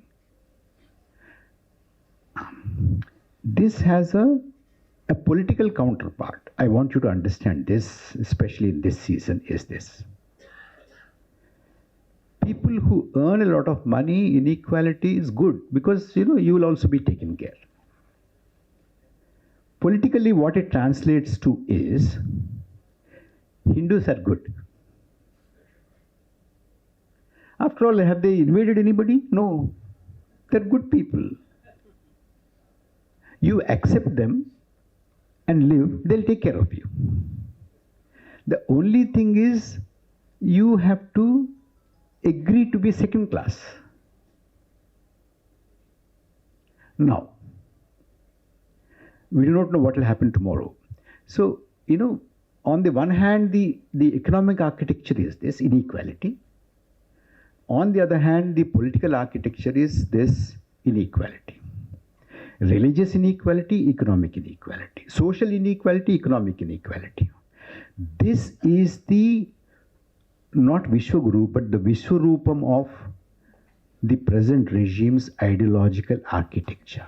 This has a political counterpart. I want you to understand this, especially in this season, is this. People who earn a lot of money, inequality is good because, you will also be taken care. Politically, what it translates to is Hindus are good. After all, have they invaded anybody? No. They're good people. You accept them and live, they'll take care of you. The only thing is, you have to agree to be second class. Now, we do not know what will happen tomorrow. So, on the one hand, the economic architecture is this, inequality. On the other hand, the political architecture is this, inequality. Religious inequality, economic inequality. Social inequality, economic inequality. This is the, not Vishwaguru, but the Vishwarupam of the present regime's ideological architecture.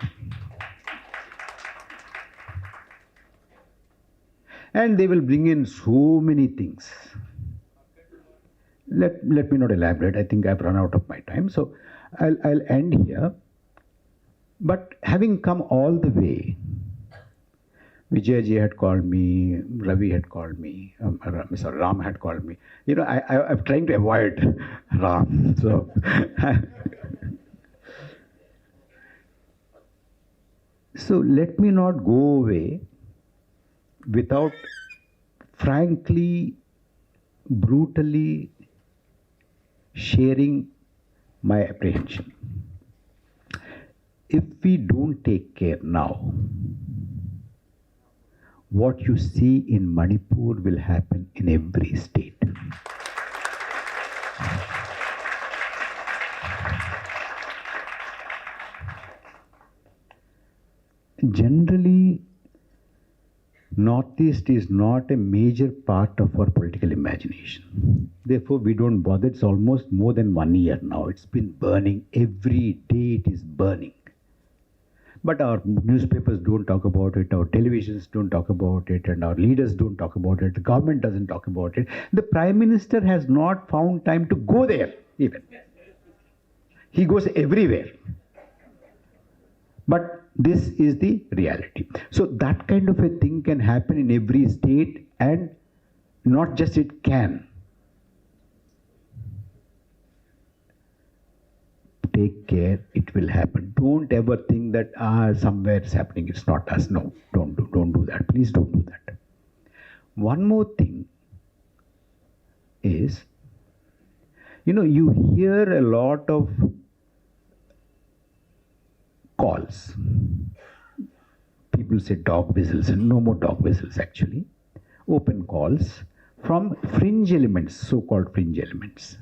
And they will bring in so many things. Let me not elaborate. I think I've run out of my time. So I'll end here. But having come all the way, Vijayji had called me, Ravi had called me, Mr. Ram had called me. I'm trying to avoid Ram. So, so let me not go away without frankly brutally sharing my apprehension. If we don't take care now, what you see in Manipur will happen in every state. Generally, Northeast is not a major part of our political imagination. Therefore, we don't bother. It's almost more than 1 year now. It's been burning. Every day it is burning. But our newspapers don't talk about it, our televisions don't talk about it, and our leaders don't talk about it, the government doesn't talk about it. The Prime Minister has not found time to go there even. He goes everywhere. But this is the reality. So that kind of a thing can happen in every state, and not just it can. Take care, it will happen. Don't ever think that somewhere it's happening, it's not us. No, don't do that. Please don't do that. One more thing is, you hear a lot of calls. People say dog whistles, and no more dog whistles actually. Open calls from fringe elements, so-called fringe elements.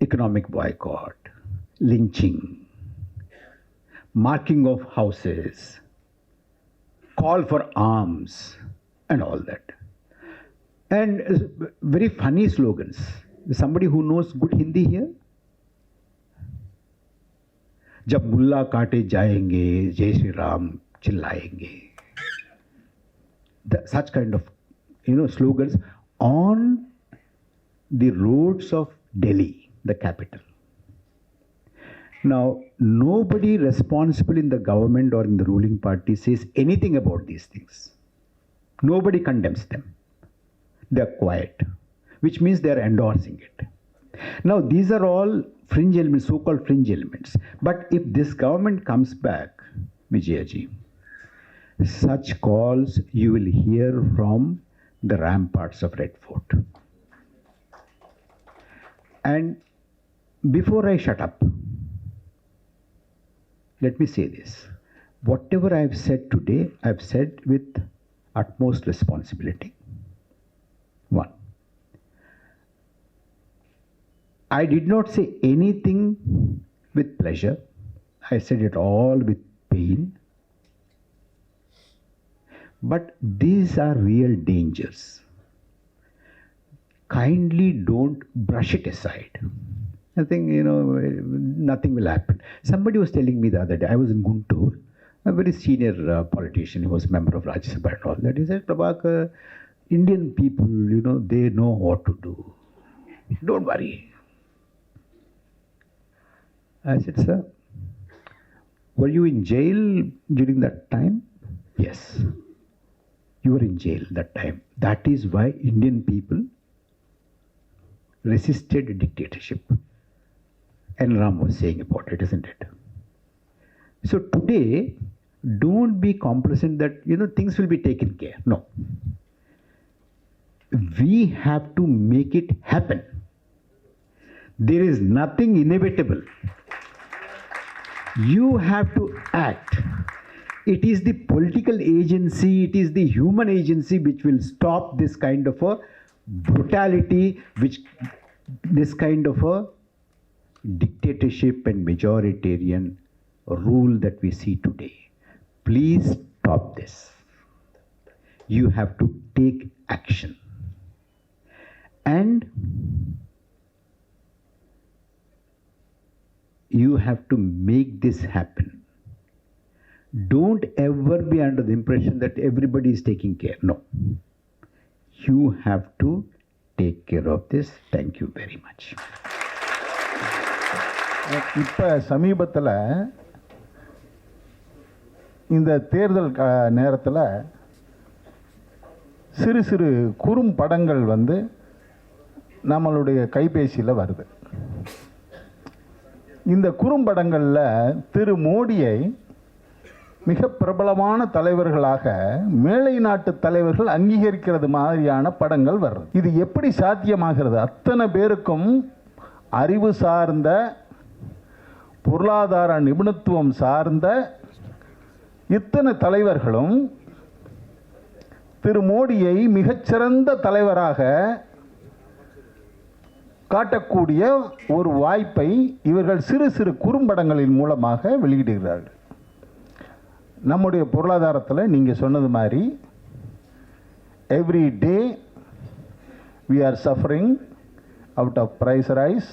Economic boycott, lynching, marking of houses, call for arms, and all that. And very funny slogans. Somebody who knows good Hindi here? जब मुल्ला काटे जाएंगे, जय Shri Ram चिल्लाएंगे. Such kind of, slogans on the roads of Delhi, the capital. Now, nobody responsible in the government or in the ruling party says anything about these things. Nobody condemns them. They're quiet, which means they're endorsing it. Now, these are all fringe elements, so-called fringe elements. But if this government comes back, Vijayaji, such calls you will hear from the ramparts of Red Fort. And before I shut up, let me say this. Whatever I have said today, I have said with utmost responsibility. One, I did not say anything with pleasure. I said it all with pain. But these are real dangers. Kindly don't brush it aside. I think, nothing will happen. Somebody was telling me the other day, I was in Guntur, a very senior politician, he was a member of Rajya Sabha and all that. He said, Prabhakar, Indian people, they know what to do. Don't worry. I said, sir, were you in jail during that time? Yes. You were in jail that time. That is why Indian people resisted dictatorship. And Ram was saying about it, isn't it? So today, don't be complacent that, things will be taken care. No. We have to make it happen. There is nothing inevitable. You have to act. It is the political agency, it is the human agency which will stop this kind of a brutality, this kind of a dictatorship and majoritarian rule that we see today. Please stop this. You have to take action. And you have to make this happen. Don't ever be under the impression that everybody is taking care. No. You have to take care of this. Thank you very much. இப்போ சமீபத்தில் இந்த தேர்தல் நேரத்தில் சிறு சிறு குறும்படங்கள் நம்மளுடைய கைபேசியில் வருது. இந்த குறும்படங்களில் திரு மோடியை மிக பிரபலமான தலைவர்களாக மேலை நாட்டு தலைவர்கள் அங்கீகரிக்கிறது மாதிரியான படங்கள் வர்றது. இது எப்படி சாத்தியமாகிறது? அத்தனை பேருக்கும் அறிவு சார்ந்த, பொருளாதார நிபுணத்துவம் சார்ந்த இத்தனை தலைவர்களும் திரு மோடியை மிகச்சிறந்த தலைவராக காட்டக்கூடிய ஒரு வாய்ப்பை இவர்கள் சிறு சிறு குறும்படங்களின் மூலமாக வெளியிடுகிறார்கள். நம்முடைய பொருளாதாரத்தில் நீங்கள் சொன்னது மாதிரி every day we are suffering out of price rise,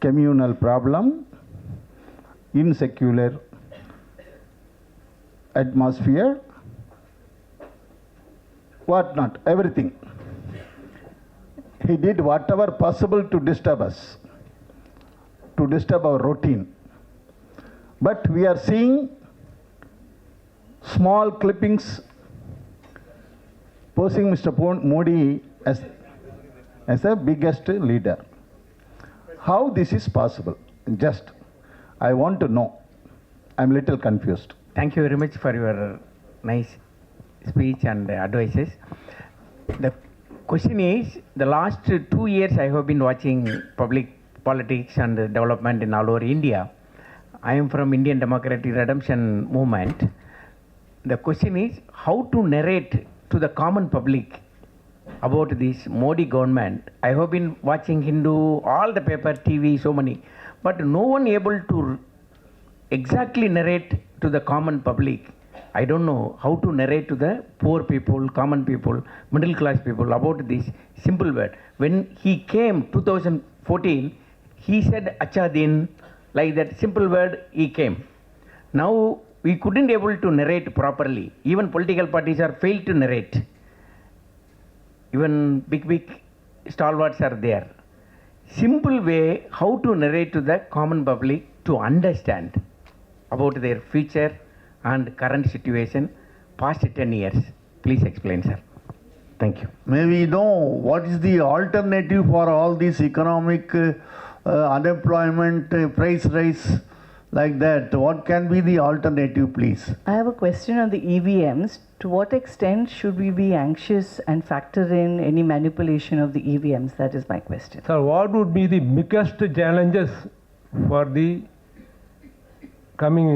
communal problem, insecure atmosphere, what not, everything. He did whatever possible to disturb us, to disturb our routine. But we are seeing small clippings posing Mr. Modi as the biggest leader. How this is possible? Just, I want to know. I'm little confused. Thank you very much for your nice speech and advices. The question is, the last 2 years I have been watching public politics and development in all over India. I am from Indian Democratic Redemption Movement. The question is, how to narrate to the common public about this Modi government. I have been watching Hindu, all the paper, TV, so many, but no one able to exactly narrate to the common public. I don't know how to narrate to the poor people, common people, middle class people about this simple word. When he came 2014, he said Acha Din, like that simple word he came. Now we couldn't able to narrate properly. Even political parties are failed to narrate. Even big stalwarts are there. Simple way how to narrate to the common public to understand about their future and current situation past 10 years. Please explain, sir. Thank you. May we know what is the alternative for all this economic unemployment, price rise like that? What can be the alternative, please? I have a question on the EVMs. To what extent should we be anxious and factor in any manipulation of the EVMs? That is my question. Sir, what would be the biggest challenges for the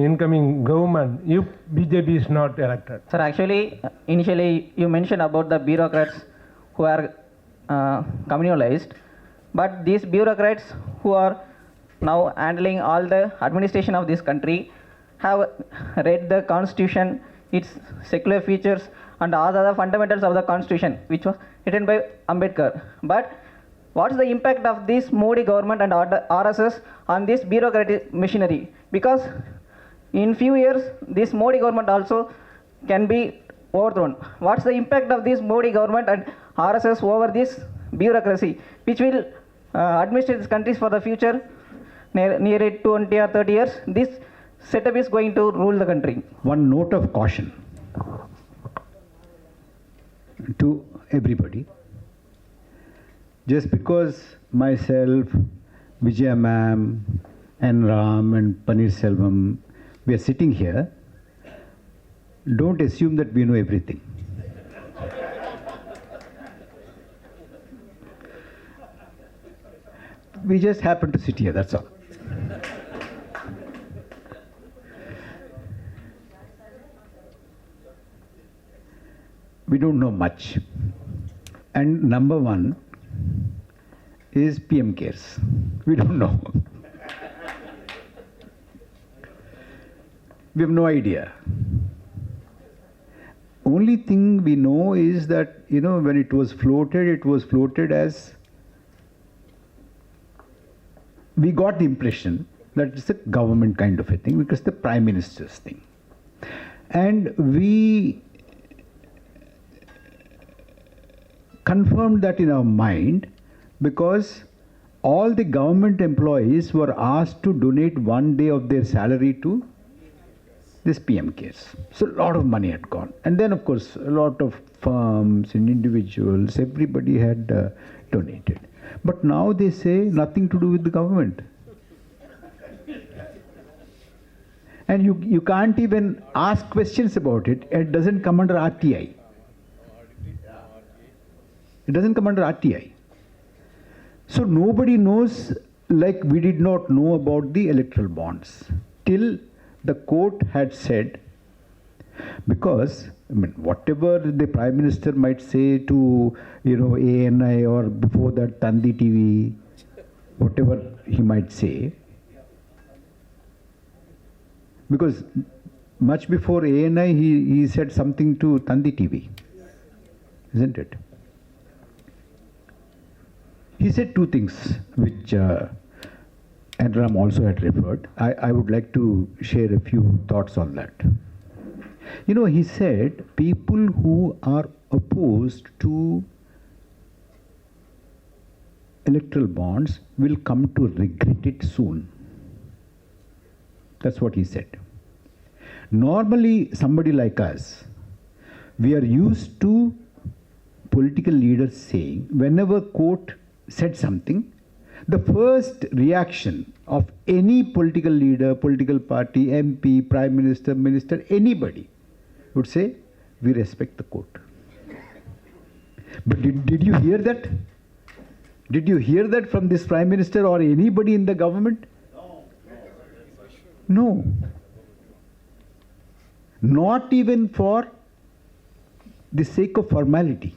incoming government if BJP is not elected? Sir, actually, initially you mentioned about the bureaucrats who are communalized, but these bureaucrats who are now handling all the administration of this country have read the constitution, its secular features and all the other fundamentals of the constitution which was written by Ambedkar. But what is the impact of this Modi government and RSS on this bureaucratic machinery? Because in few years this Modi government also can be overthrown. What's the impact of this Modi government and RSS over this bureaucracy which will administrate this country for the future near 20 or 30 years? This setup is going to rule the country. One note of caution to everybody. Just because myself, Vijaya ma'am, and Ram and Paneer Selvam, we are sitting here, don't assume that we know everything. We just happen to sit here, that's all. We don't know much. And number one is PM cares. We don't know. We have no idea. Only thing we know is that, when it was floated as, we got the impression that it's a government kind of a thing because the Prime Minister's thing. And we confirmed that in our mind because all the government employees were asked to donate 1 day of their salary to this PM case. So a lot of money had gone. And then, of course, a lot of firms and individuals, everybody had donated. But now they say nothing to do with the government. And you can't even ask questions about it. It doesn't come under RTI. It doesn't come under RTI. So nobody knows, like we did not know about the electoral bonds till the court had said, because I mean, whatever the Prime Minister might say to, ANI or before that Tandi TV, whatever he might say, because much before ANI he said something to Tandi TV, isn't it? He said two things which Andram also had referred. I would like to share a few thoughts on that. He said people who are opposed to electoral bonds will come to regret it soon. That's what he said. Normally, somebody like us, we are used to political leaders saying, whenever court said something, the first reaction of any political leader, political party, MP, Prime Minister, Minister, anybody would say, we respect the court. But did you hear that? Did you hear that from this Prime Minister or anybody in the government? No. Not even for the sake of formality.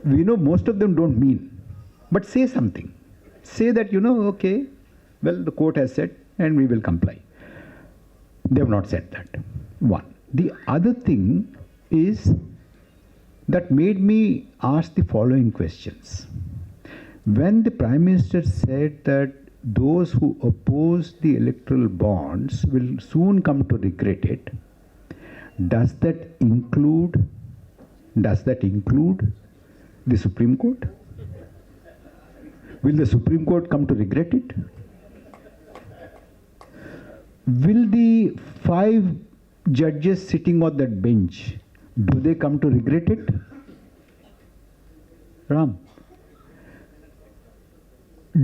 We know most of them don't mean, but say something. Say that, okay, well, the court has said and we will comply. They have not said that. One. The other thing is that made me ask the following questions. When the Prime Minister said that those who oppose the electoral bonds will soon come to regret it, does that include the Supreme Court? Will the Supreme Court come to regret it? Will the 5 judges sitting on that bench, do they come to regret it? Ram.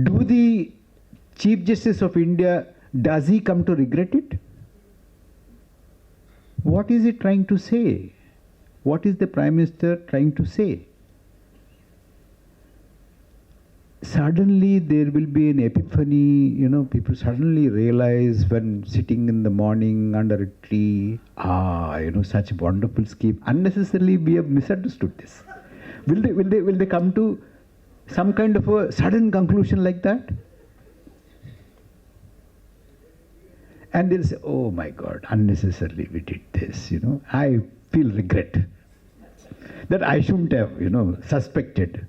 Do the Chief Justice of India, does he come to regret it? What is he trying to say? What is the Prime Minister trying to say? Suddenly there will be an epiphany, people suddenly realize when sitting in the morning under a tree, such a wonderful scheme. Unnecessarily we have misunderstood this. Will they come to some kind of a sudden conclusion like that? And they'll say, oh my God, unnecessarily we did this, I feel regret that I shouldn't have, suspected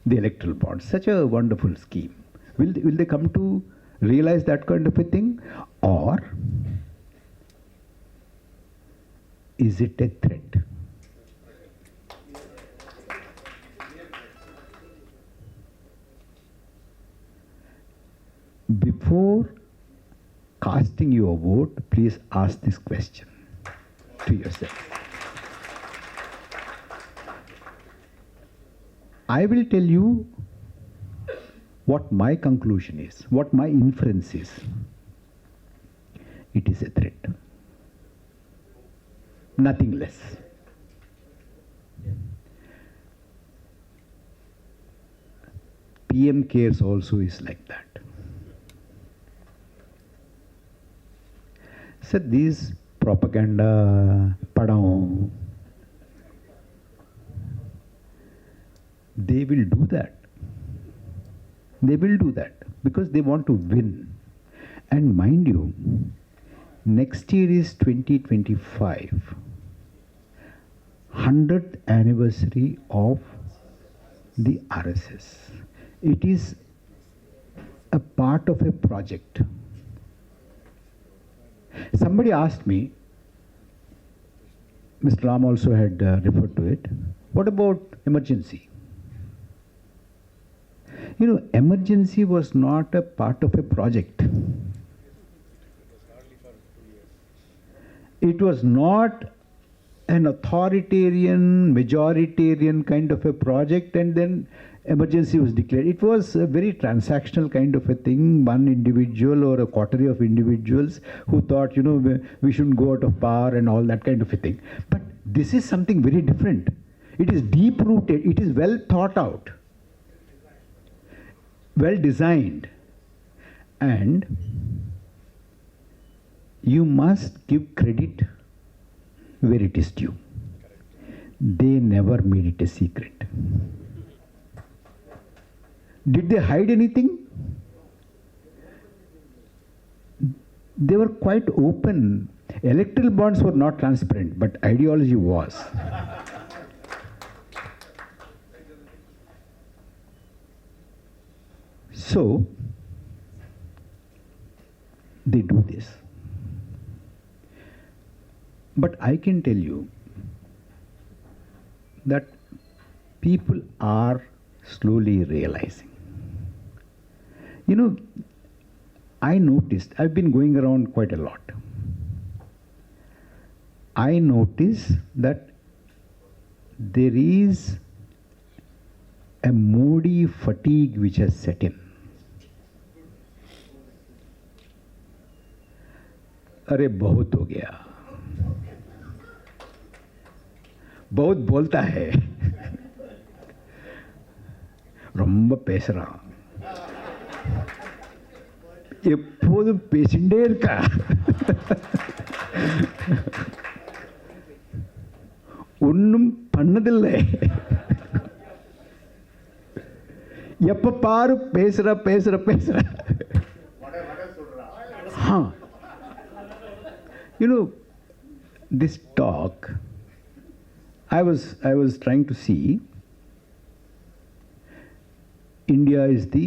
the electoral bonds. Such a wonderful scheme. Will they come to realize that kind of a thing? Or is it a threat? Before casting your vote, please ask this question to yourself. I will tell you what my conclusion is, what my inference is. It is a threat. Nothing less. PM Cares also is like that. So these propaganda, padao, they will do that. They will do that because they want to win. And mind you, next year is 2025, 100th anniversary of the RSS. It is a part of a project. Somebody asked me, Mr. Ram also had referred to it, what about emergency? Emergency was not a part of a project. It was not an authoritarian, majoritarian kind of a project, and then emergency was declared. It was a very transactional kind of a thing. One individual or a coterie of individuals who thought, we shouldn't go out of power and all that kind of a thing. But this is something very different. It is deep rooted. It is well thought out, well designed, and you must give credit where it is due. They never made it a secret. Did they hide anything? They were quite open. Electoral bonds were not transparent, but ideology was. So, they do this. But I can tell you that people are slowly realizing. I noticed, I've been going around quite a lot. I notice that there is a Modi fatigue which has set in. अरे बहुत हो गया, बहुत बोलता है, ரொம்ப பேசுறான், எப்போதும் பேசிண்டே இருக்கா, ஒன்னும் பண்ணதில்லை, எப்ப பாரு பேசுற பேசுற பேசுற. This talk, I was trying to see, India is the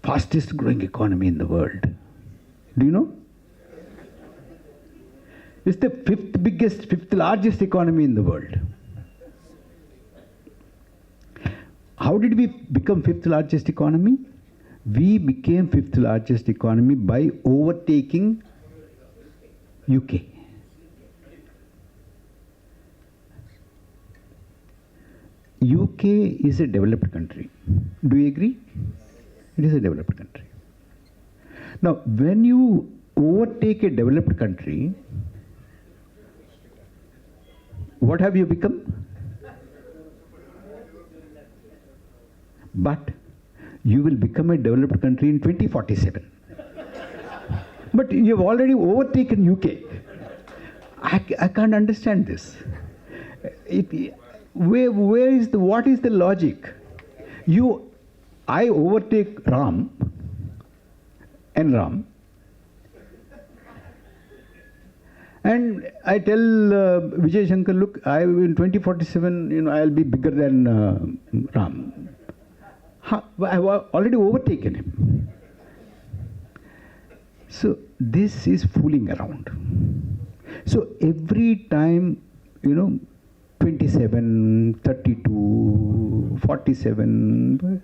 fastest growing economy in the world. Do you know? It's the fifth largest economy in the world. How did we become fifth largest economy? We became fifth largest economy by overtaking UK. UK is a developed country. Do you agree? It is a developed country. Now, when you overtake a developed country, what have you become? But you will become a developed country in 2047. But you have already overtaken UK. I can't understand this. What is the logic? I overtake Ram, and I tell Vijay Shankar, look, in 2047, I'll be bigger than Ram. I've already overtaken him. So this is fooling around. So every time, 27, 32, 47,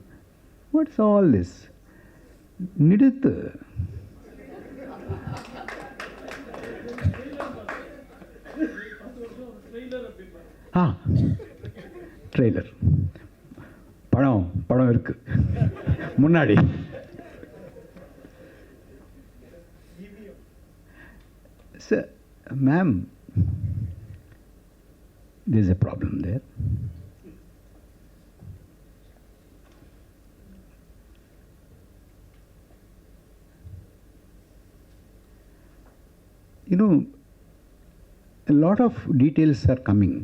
what's all this? Niditha. Trailer. படம் இருக்கு முன்னாடி. Sir, ma'am, there's a problem there. A lot of details are coming.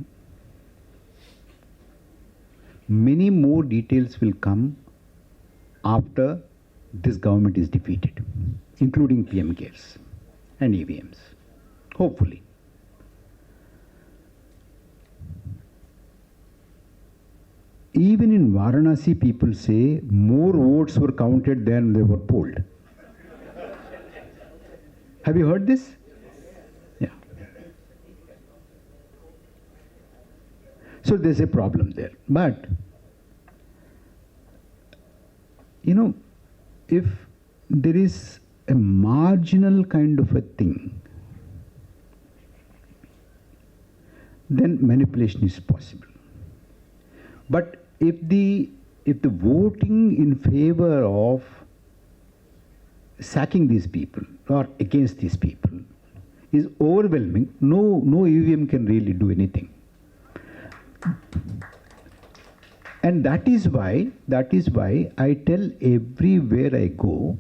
Many more details will come after this government is defeated, including PM cares and EVMs, hopefully. Even in Varanasi, people say more votes were counted than they were polled. Have you heard this? Yeah. So there's a problem there. But, if there is a marginal kind of a thing, then manipulation is possible. But if the if the voting in favor of sacking these people or against these people is overwhelming, no EVM can really do anything. And that is why I tell everywhere I go,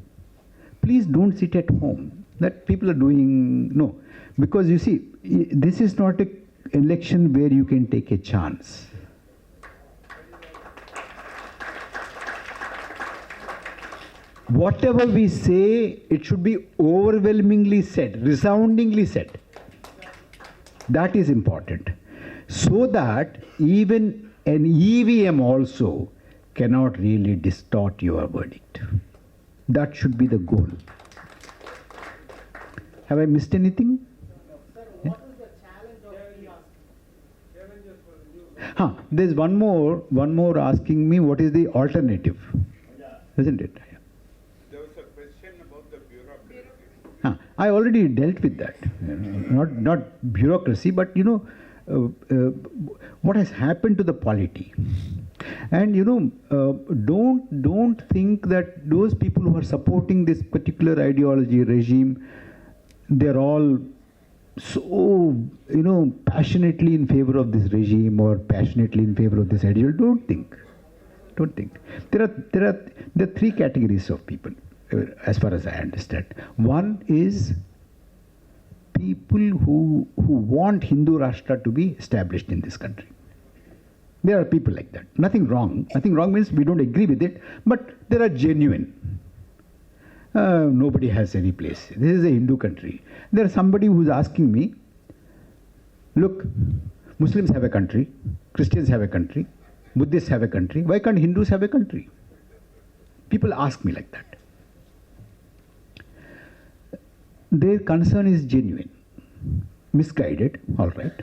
please don't sit at home. That people are doing, no. Because you see, this is not an election where you can take a chance. Whatever we say, it should be overwhelmingly said, resoundingly said. That is important. So that even an EVM also cannot really distort your verdict. That should be the goal. Have I missed anything? Yeah? There's one more asking me what is the alternative, isn't it? There was a question about the bureaucracy. I already dealt with that. Not bureaucracy, but what has happened to the polity. And don't think that those people who are supporting this particular ideology regime, they're all so passionately in favor of this regime or passionately in favor of this ideology. Don't think. There are three categories of people, as far as I understand. One is people who want Hindu Rashtra to be established in this country. There are people like that. Nothing wrong. Nothing wrong means we don't agree with it, but there are genuine. Nobody has any place. This is a Hindu country. There's somebody who's asking me, look, Muslims have a country, Christians have a country, Buddhists have a country. Why can't Hindus have a country? People ask me like that. Their concern is genuine, misguided, all right,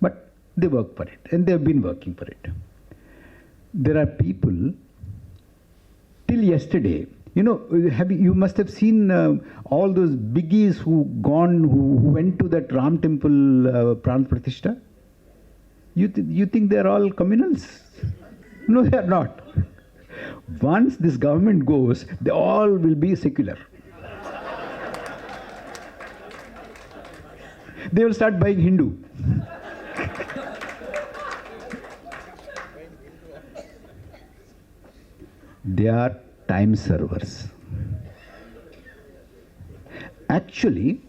but they work for it, and they've been working for it. There are people, till yesterday, you must have seen all those biggies who went to that Ram temple Pran Pratishtha. You think they're all communals? No, they are not. Once this government goes, they all will be secular. They will start buying Hindu. They are time servers. Actually,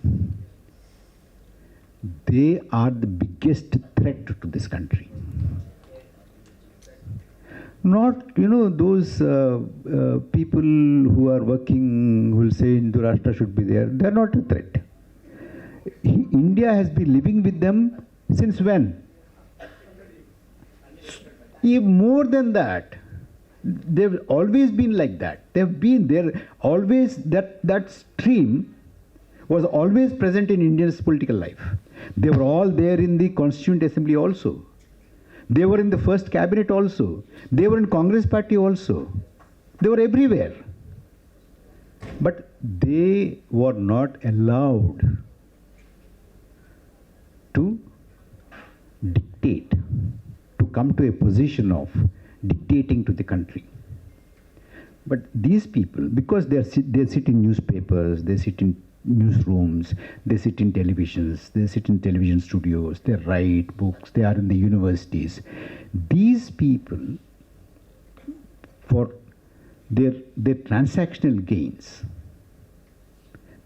they are the biggest threat to this country. Not, those people who are working, who will say Hindu Rashtra should be there. They are not a threat. India has been living with them since when? Even more than that. They've always been like that. They've been there always. That stream was always present in India's political life. They were all there in the Constituent Assembly also. They were in the first cabinet also. They were in Congress party also. They were everywhere. But they were not allowed to dictate, to come to a position of dictating to the country. But these people, because they sit in newspapers, they sit in newsrooms, they sit in televisions, they sit in television studios, they write books, they are in the universities. These people, for their transactional gains,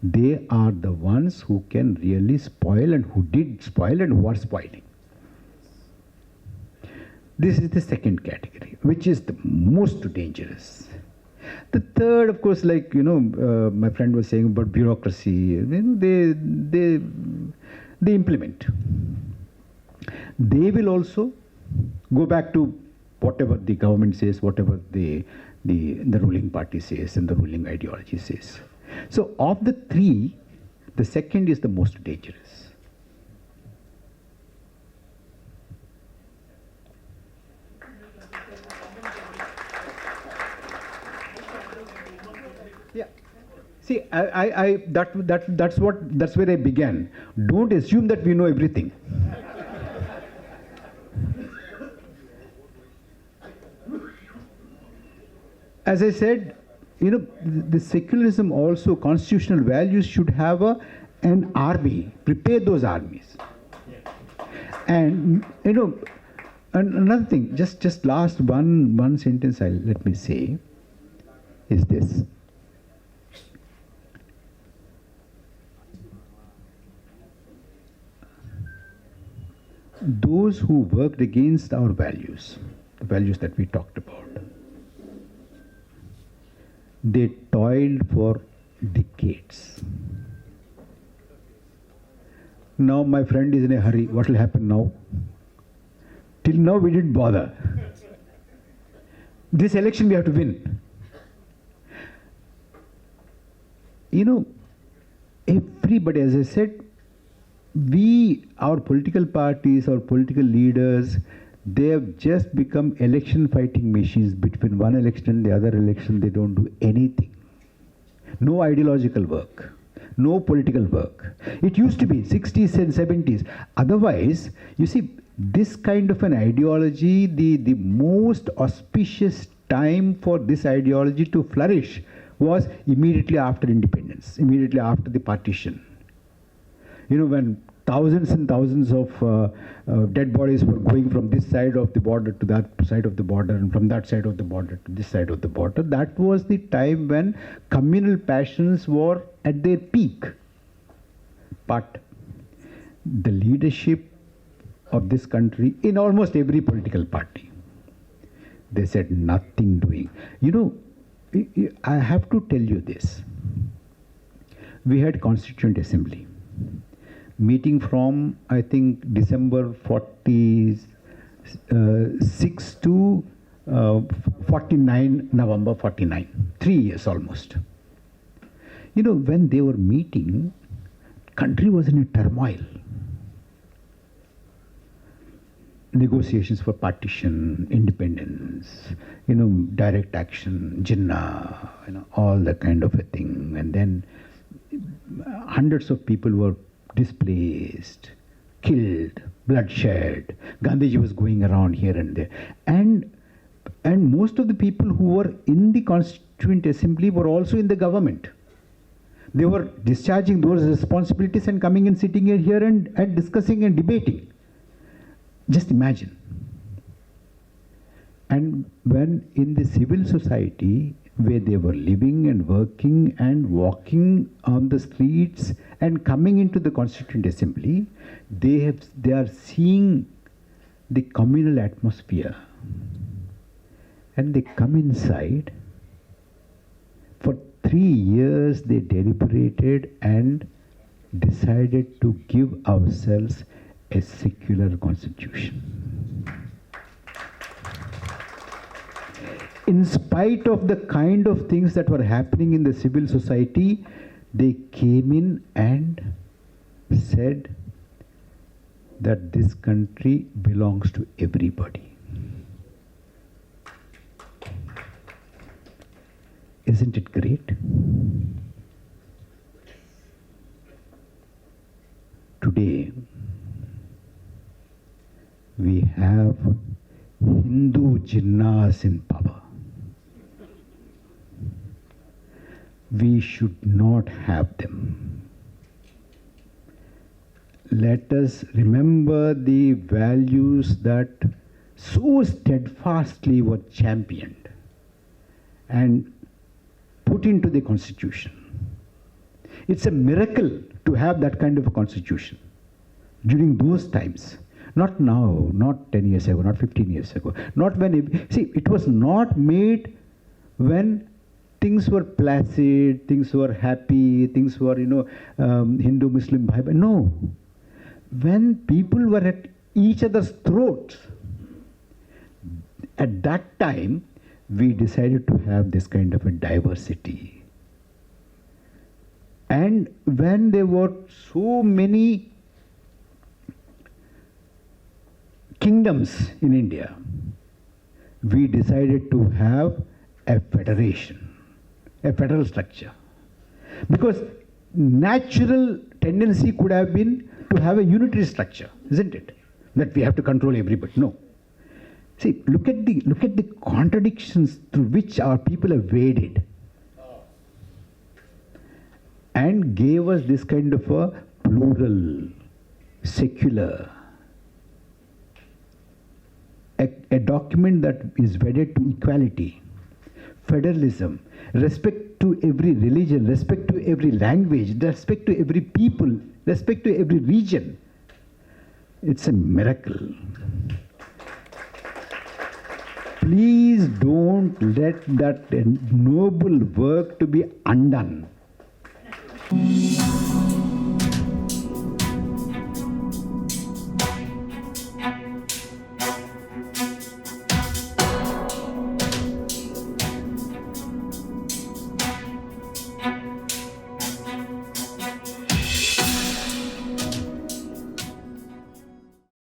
they are the ones who can really spoil and who did spoil and who are spoiling. This is the second category, which is the most dangerous. The third, of course, like, my friend was saying about bureaucracy, they implement. They will also go back to whatever the government says, whatever the ruling party says and the ruling ideology says. So of the three, the second is the most dangerous. Yeah. See, that's where I began. Don't assume that we know everything. as I said, the secularism also, constitutional values should have an army, prepare those armies. And, and another thing, just last one sentence let me say is this. Those who worked against our values, the values that we talked about, they toiled for decades. Now my friend is in a hurry. What will happen now? Till now we didn't bother. This election we have to win. Everybody, as I said, our political parties, our political leaders, they have just become election fighting machines. Between one election and the other election, they don't do anything. No ideological work, no political work. It used to be 60s and 70s. Otherwise, you see, this kind of an ideology, the most auspicious time for this ideology to flourish was immediately after independence, immediately after the partition. When thousands and thousands of dead bodies were going from this side of the border to that side of the border, and from that side of the border to this side of the border, that was the time when communal passions were at their peak. But the leadership of this country, in almost every political party, they said nothing doing. I have to tell you this. We had Constituent Assembly meeting from, I think, December 46 to 49, November 49, 3 years almost. When they were meeting, country was in a turmoil. Negotiations for partition, independence, direct action, Jinnah, all that kind of a thing. And then hundreds of people were displaced, killed, bloodshed. Gandhiji was going around here and there. And most of the people who were in the Constituent Assembly were also in the government. They were discharging those responsibilities and coming and sitting here and discussing and debating. Just imagine. And when in the civil society, where they were living and working and walking on the streets and coming into the Constituent Assembly, they are seeing the communal atmosphere. And they come inside. For 3 years they deliberated and decided to give ourselves a secular constitution. In spite of the kind of things that were happening in the civil society, they came in and said that this country belongs to everybody. Isn't it great? Today, we have Hindu Jinnahs in power. We should not have them. Let us remember the values that so steadfastly were championed and put into the Constitution. It's a miracle to have that kind of a Constitution during those times. Not now, not 10 years ago, not 15 years ago. Not when, it was not made when things were placid, things were happy, things were, Hindu, Muslim, Bhai. No. When people were at each other's throats, at that time, we decided to have this kind of a diversity. And when there were so many kingdoms in India, we decided to have a federation, a federal structure. Because natural tendency could have been to have a unitary structure, isn't it? That we have to control everybody. No. See, look at the contradictions through which our people have waded, and gave us this kind of a plural, secular, a document that is wedded to equality, federalism, respect to every religion, respect to every language, respect to every people, respect to every region. It's a miracle. Please don't let that noble work to be undone.